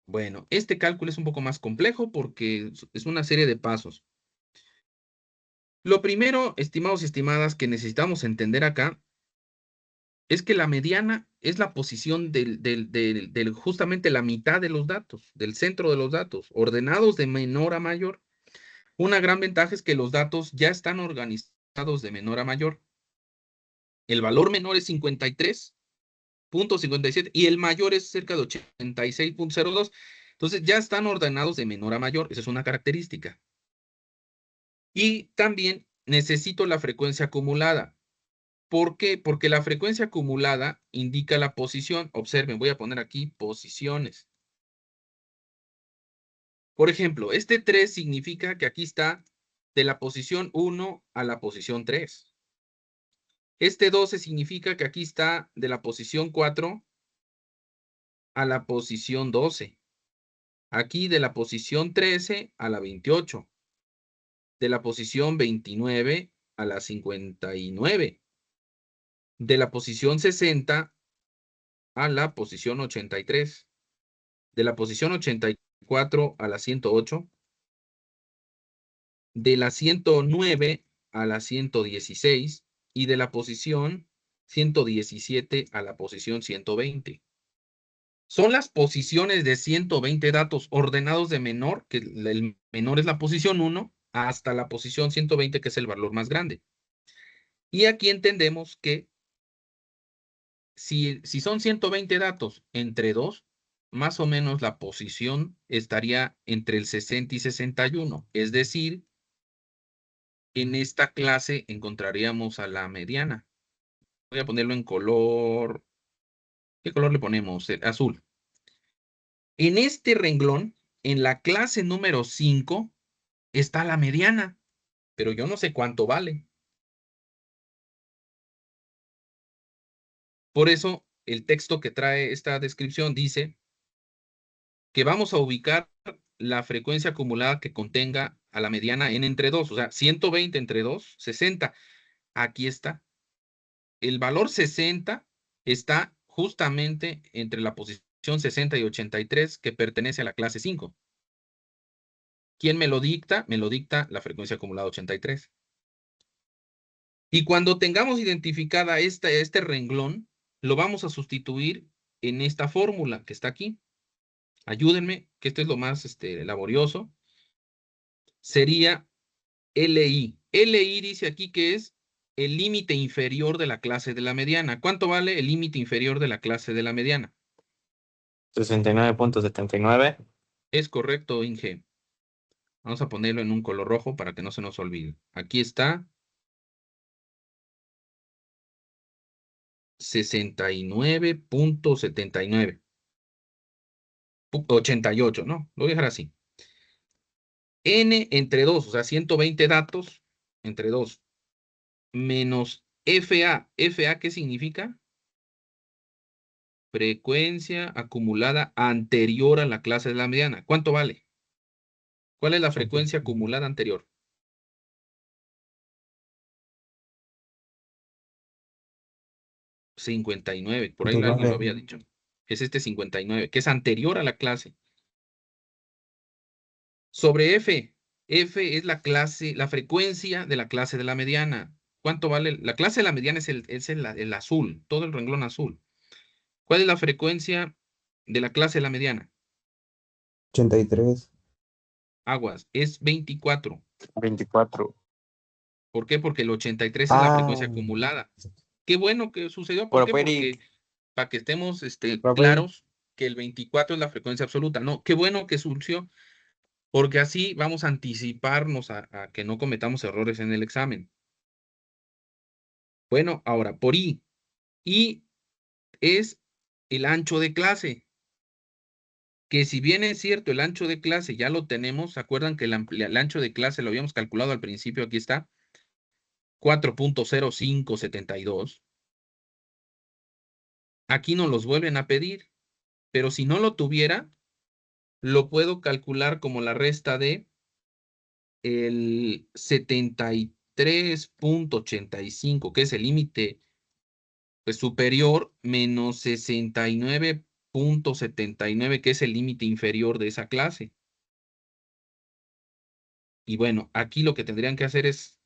Bueno, este cálculo es un poco más complejo porque es una serie de pasos. Lo primero, estimados y estimadas, que necesitamos entender acá es que la mediana es la posición del justamente la mitad de los datos, del centro de los datos, ordenados de menor a mayor. Una gran ventaja es que los datos ya están organizados de menor a mayor. El valor menor es 53.57 y el mayor es cerca de 86.02. Entonces ya están ordenados de menor a mayor. Esa es una característica. Y también necesito la frecuencia acumulada. ¿Por qué? Porque la frecuencia acumulada indica la posición. Observen, voy a poner aquí posiciones. Por ejemplo, este 3 significa que aquí está de la posición 1 a la posición 3. Este 12 significa que aquí está de la posición 4 a la posición 12. Aquí de la posición 13 a la 28. De la posición 29 a la 59. De la posición 60 a la posición 83. De la posición 84 a la 108. De la 109 a la 116. Y de la posición 117 a la posición 120. Son las posiciones de 120 datos ordenados de menor, que el menor es la posición 1, hasta la posición 120, que es el valor más grande. Y aquí entendemos que si son 120 datos entre 2, más o menos la posición estaría entre el 60 y 61. Es decir, en esta clase encontraríamos a la mediana. Voy a ponerlo en color. ¿Qué color le ponemos? Azul. En este renglón, en la clase número 5, está la mediana, pero yo no sé cuánto vale. Por eso, el texto que trae esta descripción dice que vamos a ubicar la frecuencia acumulada que contenga a la mediana n entre 2, o sea, 120 entre 2, 60. Aquí está. El valor 60 está justamente entre la posición 60 y 83, que pertenece a la clase 5. ¿Quién me lo dicta? Me lo dicta la frecuencia acumulada 83. Y cuando tengamos identificada este renglón, lo vamos a sustituir en esta fórmula que está aquí. Ayúdenme, que esto es lo más laborioso. Sería LI. LI dice aquí que es el límite inferior de la clase de la mediana. ¿Cuánto vale el límite inferior de la clase de la mediana? 69.79. Es correcto, Inge. Vamos a ponerlo en un color rojo para que no se nos olvide. Aquí está 69.79. 88, ¿no? Lo voy a dejar así. N entre 2, o sea, 120 datos entre 2, menos FA. ¿FA qué significa? Frecuencia acumulada anterior a la clase de la mediana. ¿Cuánto vale? ¿Cuál es la frecuencia acumulada anterior? 59, por ahí alguien lo había dicho. Es 59, que es anterior a la clase. Sobre F. F es la clase, la frecuencia de la clase de la mediana. ¿Cuánto vale? La clase de la mediana es el azul, todo el renglón azul. ¿Cuál es la frecuencia de la clase de la mediana? 83. Aguas, es 24. 24. ¿Por qué? Porque el 83 es la frecuencia Ah, acumulada. Qué bueno que sucedió. ¿Por qué? Profe Porque Eric, para que estemos profe Eric, claros que el 24 es la frecuencia absoluta. No, qué bueno que surgió, porque así vamos a anticiparnos a que no cometamos errores en el examen. Bueno, ahora, por I. I es el ancho de clase, que si bien es cierto, el ancho de clase ya lo tenemos, ¿se acuerdan que el ancho de clase lo habíamos calculado al principio? Aquí está, 4.0572. Aquí nos los vuelven a pedir, pero si no lo tuviera, lo puedo calcular como la resta de el 73.85, que es el límite pues, superior, menos 69.79, que es el límite inferior de esa clase. Y bueno, aquí lo que tendrían que hacer es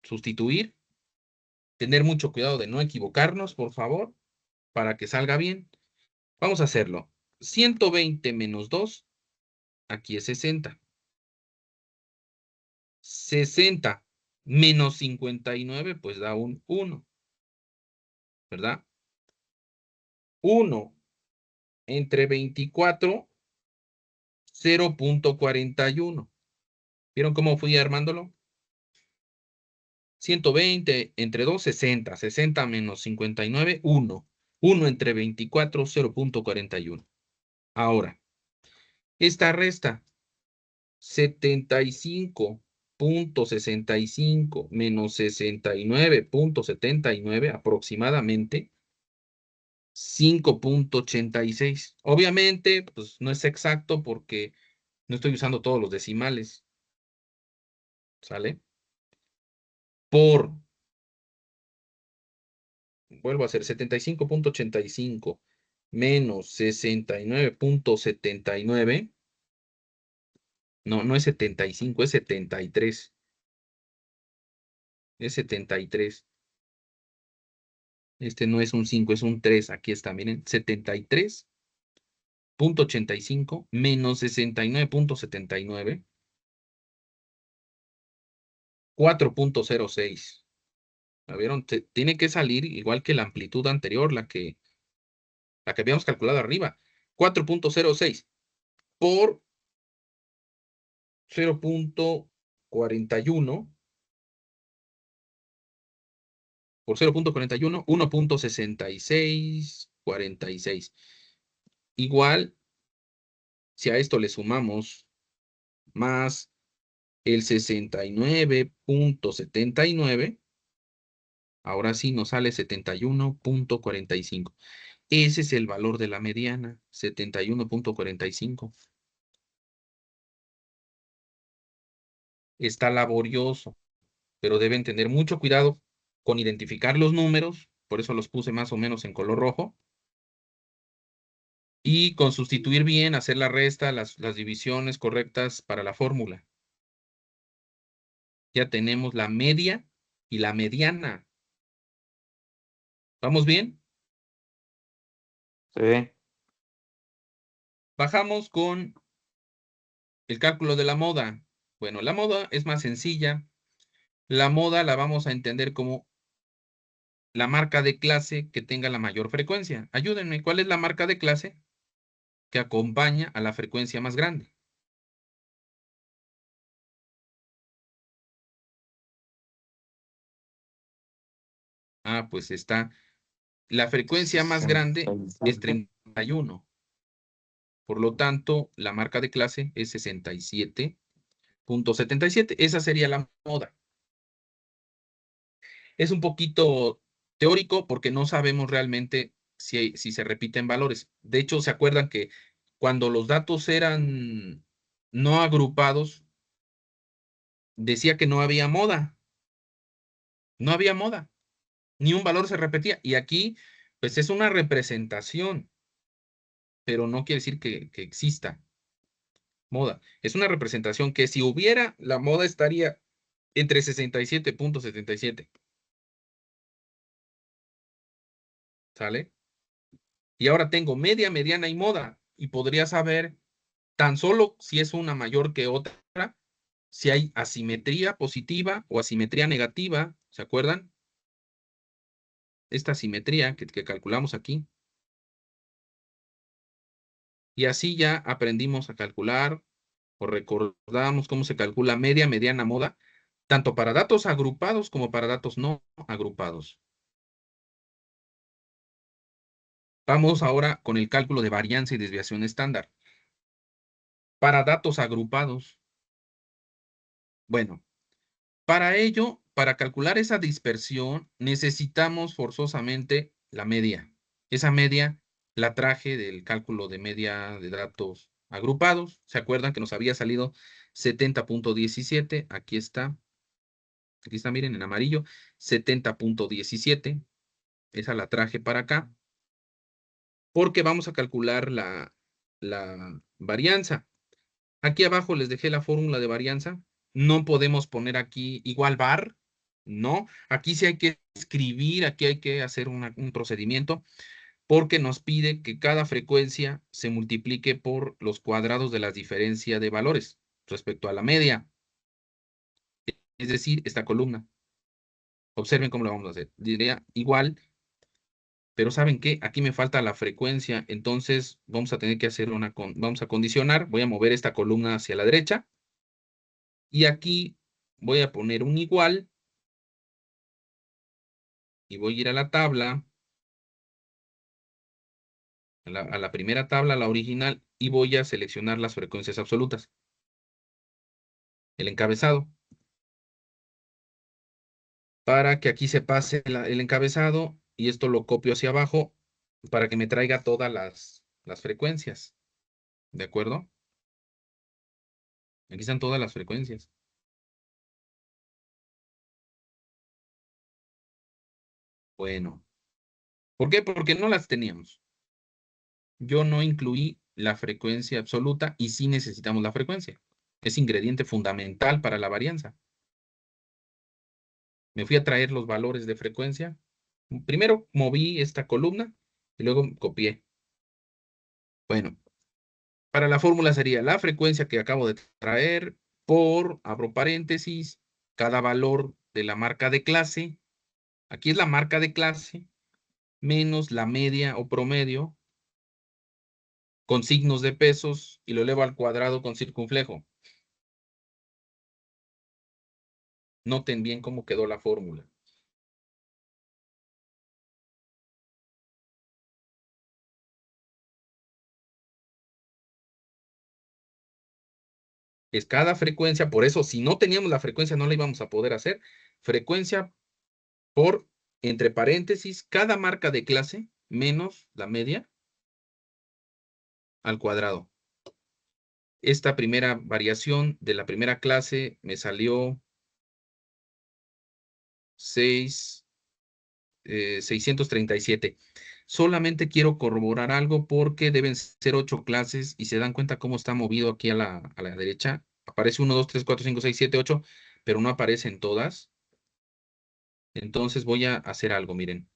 sustituir, tener mucho cuidado de no equivocarnos, por favor, para que salga bien. Vamos a hacerlo. 120 menos 2, aquí es 60. 60 menos 59, pues da un 1, ¿verdad? 1 entre 24, 0.41. ¿Vieron cómo fui armándolo? 120 entre 2, 60. 60 menos 59, 1. 1 entre 24, 0.41. Ahora, esta resta 75.65 menos 69.79 aproximadamente 5.86. Obviamente, pues no es exacto porque no estoy usando todos los decimales. ¿Sale? Vuelvo a hacer 75.85 menos 69.79. No, no es 75, es 73. Es 73. Este no es un 5, es un 3. Aquí está, miren. 73.85 menos 69.79. 4.06. ¿La vieron? Tiene que salir igual que la amplitud anterior, la que habíamos calculado arriba. 4.06 por 0.41 por 0.41, 1.6646. Igual, si a esto le sumamos más el 69.79, Ahora sí nos sale 71.45. Ese es el valor de la mediana, 71.45. Está laborioso, pero deben tener mucho cuidado con identificar los números, por eso los puse más o menos en color rojo, y con sustituir bien, hacer la resta, las divisiones correctas para la fórmula. Ya tenemos la media y la mediana. ¿Vamos bien? Sí. Bajamos con el cálculo de la moda. Bueno, la moda es más sencilla. La moda la vamos a entender como la marca de clase que tenga la mayor frecuencia. Ayúdenme, ¿cuál es la marca de clase que acompaña a la frecuencia más grande? Ah, pues está. La frecuencia más grande es 31. Por lo tanto, la marca de clase es 67.77. Esa sería la moda. Es un poquito teórico porque no sabemos realmente si se repiten valores. De hecho, ¿se acuerdan que cuando los datos eran no agrupados, decía que no había moda? No había moda. Ni un valor se repetía. Y aquí, pues es una representación, pero no quiere decir que exista moda. Es una representación que si hubiera, la moda estaría entre 67.77. ¿Sale? Y ahora tengo media, mediana y moda. Y podría saber tan solo si es una mayor que otra, si hay asimetría positiva o asimetría negativa. ¿Se acuerdan? Esta asimetría que calculamos aquí. Y así ya aprendimos a calcular o recordamos cómo se calcula media, mediana, moda, tanto para datos agrupados como para datos no agrupados. Vamos ahora con el cálculo de varianza y desviación estándar. Para datos agrupados. Bueno, para ello, para calcular esa dispersión, necesitamos forzosamente la media. Esa media la traje del cálculo de media de datos agrupados. ¿Se acuerdan que nos había salido 70.17? Aquí está. Aquí está, miren, en amarillo. 70.17. Esa la traje para acá. Porque vamos a calcular la varianza. Aquí abajo les dejé la fórmula de varianza. No podemos poner aquí igual var, no. Aquí sí hay que escribir, aquí hay que hacer un procedimiento porque nos pide que cada frecuencia se multiplique por los cuadrados de la diferencia de valores respecto a la media. Es decir, esta columna. Observen cómo lo vamos a hacer. Diría igual, pero ¿saben qué? Aquí me falta la frecuencia, entonces vamos a tener que hacer vamos a condicionar. Voy a mover esta columna hacia la derecha. Y aquí voy a poner un igual y voy a ir a la tabla, a la primera tabla, la original, y voy a seleccionar las frecuencias absolutas. El encabezado. Para que aquí se pase el encabezado y esto lo copio hacia abajo para que me traiga todas las frecuencias. ¿De acuerdo? Aquí están todas las frecuencias. Bueno. ¿Por qué? Porque no las teníamos. Yo no incluí la frecuencia absoluta y sí necesitamos la frecuencia. Es ingrediente fundamental para la varianza. Me fui a traer los valores de frecuencia. Primero moví esta columna y luego copié. Bueno, para la fórmula sería la frecuencia que acabo de traer por, abro paréntesis, cada valor de la marca de clase. Aquí es la marca de clase menos la media o promedio con signos de pesos y lo elevo al cuadrado con circunflejo. Noten bien cómo quedó la fórmula. Es cada frecuencia, por eso si no teníamos la frecuencia no la íbamos a poder hacer. Frecuencia por entre paréntesis, cada marca de clase menos la media al cuadrado. Esta primera variación de la primera clase me salió 637. Solamente quiero corroborar algo porque deben ser 8 clases y se dan cuenta cómo está movido aquí a la derecha. Aparece 1, 2, 3, 4, 5, 6, 7, 8, pero no aparecen todas. Entonces voy a hacer algo, miren.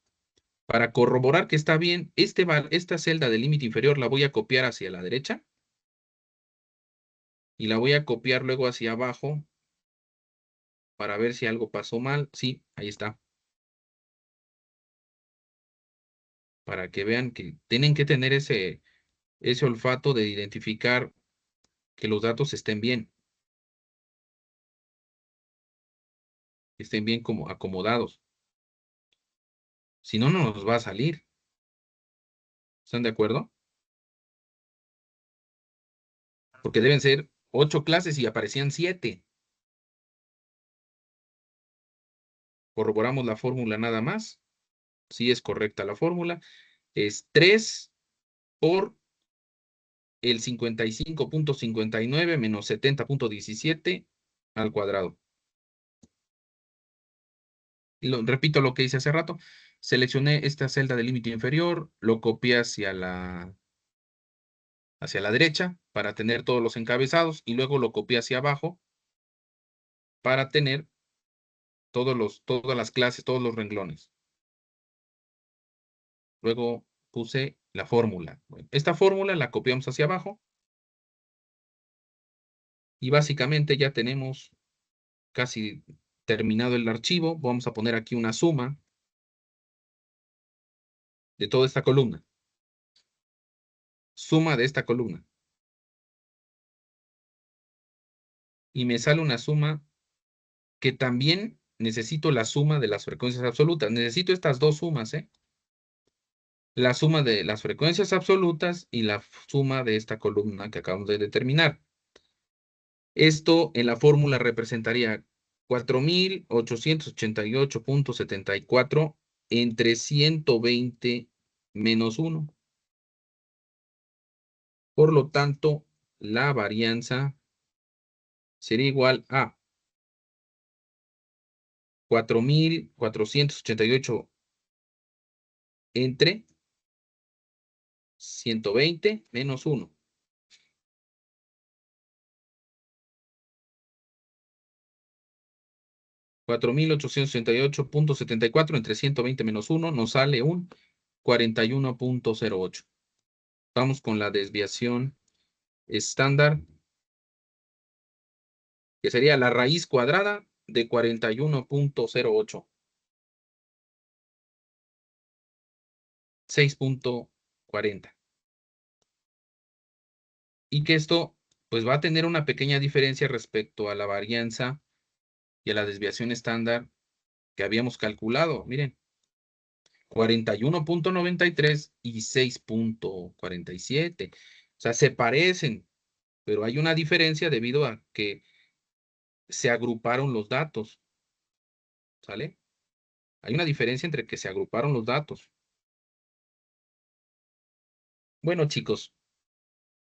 Para corroborar que está bien, esta celda del límite inferior la voy a copiar hacia la derecha y la voy a copiar luego hacia abajo para ver si algo pasó mal. Sí, ahí está. Para que vean que tienen que tener ese olfato de identificar que los datos estén bien como acomodados. Si no, no nos va a salir. ¿Están de acuerdo? Porque deben ser 8 clases y aparecían 7. Corroboramos la fórmula nada más. Sí es correcta la fórmula. Es 3 por el 55.59 menos 70.17 al cuadrado. Y repito lo que hice hace rato. Seleccioné esta celda del límite inferior, lo copié hacia la derecha para tener todos los encabezados y luego lo copié hacia abajo para tener todas las clases, todos los renglones. Luego puse la fórmula. Bueno, esta fórmula la copiamos hacia abajo y básicamente ya tenemos casi terminado el archivo. Vamos a poner aquí una suma de toda esta columna. Suma de esta columna. Y me sale una suma que también necesito la suma de las frecuencias absolutas. Necesito estas dos sumas, ¿eh? La suma de las frecuencias absolutas y la suma de esta columna que acabamos de determinar. Esto en la fórmula representaría 4.888.74 entre 120 menos 1. Por lo tanto, la varianza sería igual a 4.488 entre 120 menos 1. 4.888.74 entre 120 menos 1 nos sale un 41.08. Vamos con la desviación estándar, que sería la raíz cuadrada de 41.08. 6.40. Y que esto pues va a tener una pequeña diferencia respecto a la varianza y a la desviación estándar que habíamos calculado. Miren, 41.93 y 6.47. O sea, se parecen, pero hay una diferencia debido a que se agruparon los datos. ¿Sale? Hay una diferencia entre que se agruparon los datos. Bueno, chicos,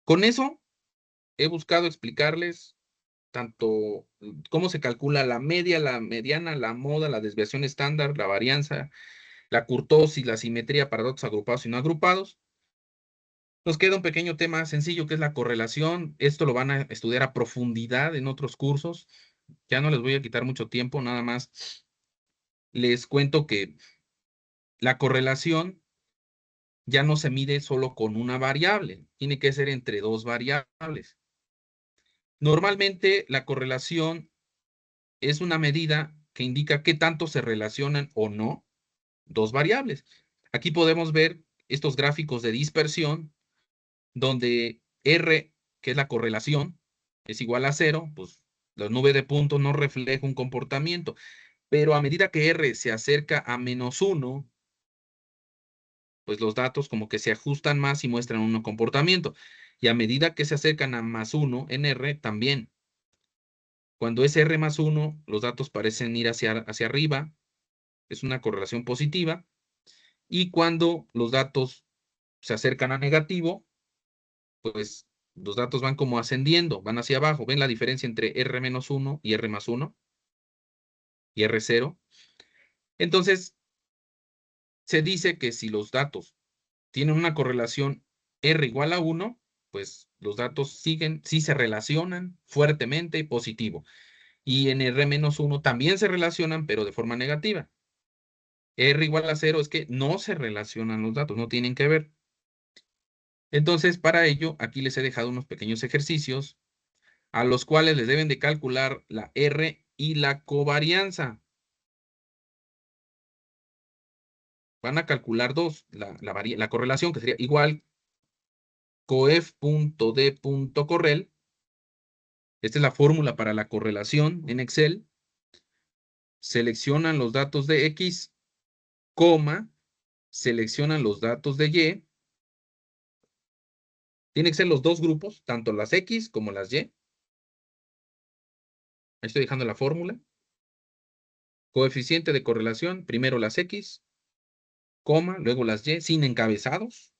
con eso he buscado explicarles tanto cómo se calcula la media, la mediana, la moda, la desviación estándar, la varianza, la kurtosis, la simetría para datos agrupados y no agrupados. Nos queda un pequeño tema sencillo que es la correlación. Esto lo van a estudiar a profundidad en otros cursos. Ya no les voy a quitar mucho tiempo, nada más les cuento que la correlación ya no se mide solo con una variable, tiene que ser entre dos variables. Normalmente la correlación es una medida que indica qué tanto se relacionan o no dos variables. Aquí podemos ver estos gráficos de dispersión donde R, que es la correlación, es igual a 0, pues la nube de puntos no refleja un comportamiento, pero a medida que R se acerca a -1, pues los datos como que se ajustan más y muestran un comportamiento. Y a medida que se acercan a +1 en R, también. Cuando es R+1, los datos parecen ir hacia arriba. es una correlación positiva. Y cuando los datos se acercan a negativo, pues los datos van como ascendiendo, van hacia abajo. ¿Ven la diferencia entre R-1 y R+1 y R0? Entonces, se dice que si los datos tienen una correlación R igual a 1, pues los datos siguen, sí se relacionan fuertemente y positivo. Y en R-1 también se relacionan, pero de forma negativa. R igual a 0 es que no se relacionan los datos, no tienen que ver. Entonces, para ello, aquí les he dejado unos pequeños ejercicios a los cuales les deben de calcular la R y la covarianza. Van a calcular dos, la correlación, que sería igual coef.d.correl. Esta es la fórmula para la correlación en Excel. Seleccionan los datos de X, coma, seleccionan los datos de Y. Tienen que ser los dos grupos, tanto las X como las Y. Ahí estoy dejando la fórmula. Coeficiente de correlación, primero las X, coma, luego las Y, sin encabezados.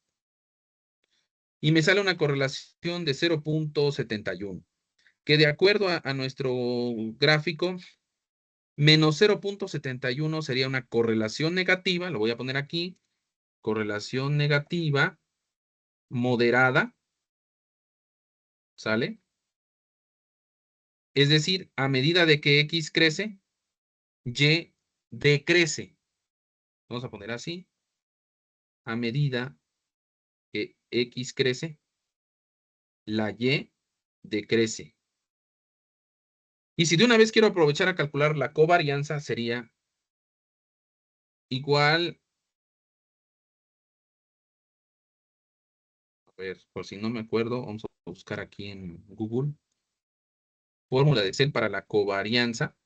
Y me sale una correlación de 0.71, que de acuerdo a nuestro gráfico, menos 0.71 sería una correlación negativa, lo voy a poner aquí, correlación negativa moderada, ¿sale? Es decir, a medida de que X crece, Y decrece. Vamos a poner así. A medida que X crece, la Y decrece. Y si de una vez quiero aprovechar a calcular la covarianza, sería igual, a ver, por si no me acuerdo, vamos a buscar aquí en Google. Fórmula de Excel para la covarianza.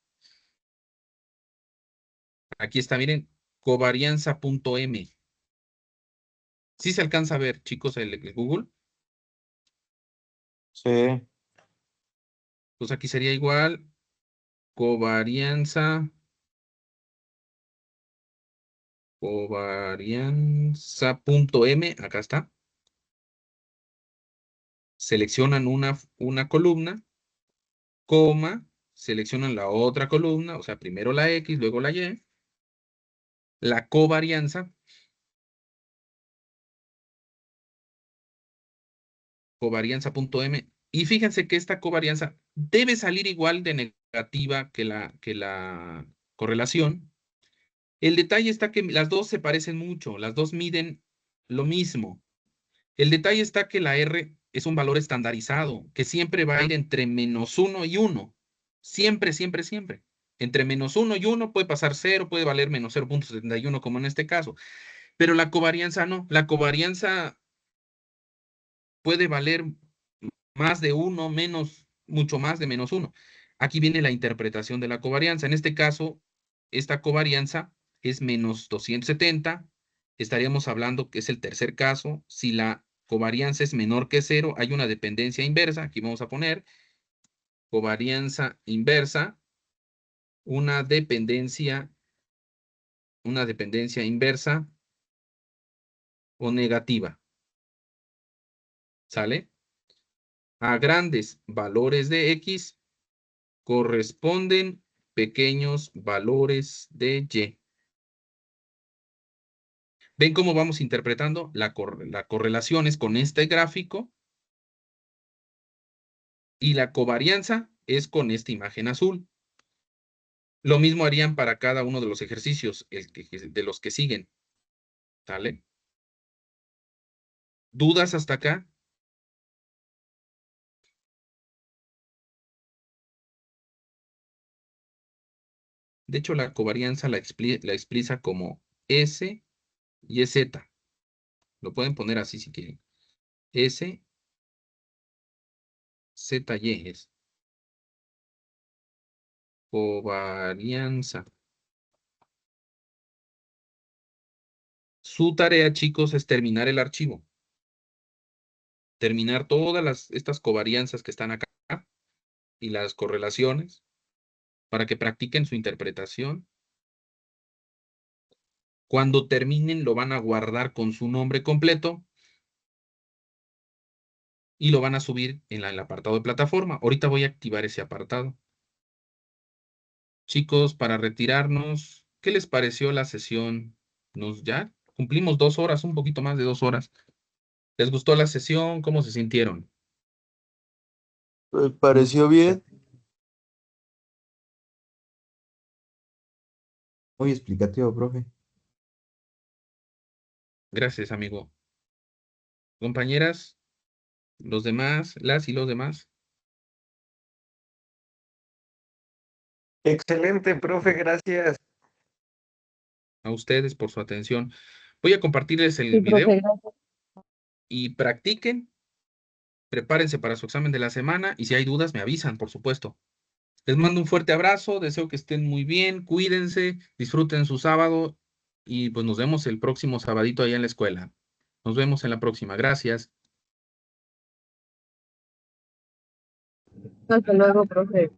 Aquí está, miren, covarianza.m. ¿Sí se alcanza a ver, chicos, el Google? Sí. Pues aquí sería igual covarianza.m. Acá está. Seleccionan una columna, coma, seleccionan la otra columna, o sea, primero la X, luego la Y. La covarianza, covarianza.m. Y fíjense que esta covarianza debe salir igual de negativa que la correlación. El detalle está que las dos se parecen mucho, las dos miden lo mismo. El detalle está que la R es un valor estandarizado, que siempre va a ir entre -1 y 1. Siempre, siempre, siempre. Entre -1 y 1 puede pasar 0, puede valer menos 0.71, como en este caso. Pero la covarianza no. La covarianza puede valer más de 1, menos, mucho más de -1. Aquí viene la interpretación de la covarianza. En este caso, esta covarianza es menos 270. Estaríamos hablando que es el tercer caso. Si la covarianza es menor que 0, hay una dependencia inversa. Aquí vamos a poner covarianza inversa, una dependencia inversa o negativa. ¿Sale? A grandes valores de X corresponden pequeños valores de Y. ¿Ven cómo vamos interpretando la correlaciones con este gráfico? Y la covarianza es con esta imagen azul. Lo mismo harían para cada uno de los ejercicios de los que siguen. ¿Sale? ¿Dudas hasta acá? De hecho, la covarianza la explica como S y Z. Lo pueden poner así si quieren. S, Z, Y es covarianza. Su tarea, chicos, es terminar el archivo. Terminar todas estas covarianzas que están acá y las correlaciones para que practiquen su interpretación Cuando terminen, lo van a guardar con su nombre completo y lo van a subir en el apartado de plataforma. Ahorita voy a activar ese apartado. Chicos, para retirarnos, ¿qué les pareció la sesión? Ya cumplimos 2 horas, un poquito más de 2 horas. ¿Les gustó la sesión? ¿Cómo se sintieron? Me pareció bien. Muy explicativo, profe. Gracias, amigo. Compañeras, los demás, las y los demás. Excelente, profe, gracias. A ustedes por su atención. Voy a compartirles Sí, el profe, video gracias. y practiquen. Prepárense para su examen de la semana y si hay dudas me avisan, por supuesto. Les mando un fuerte abrazo, deseo que estén muy bien, cuídense, disfruten su sábado y pues nos vemos el próximo sabadito allá en la escuela. Nos vemos en la próxima. Gracias. Hasta luego, profe.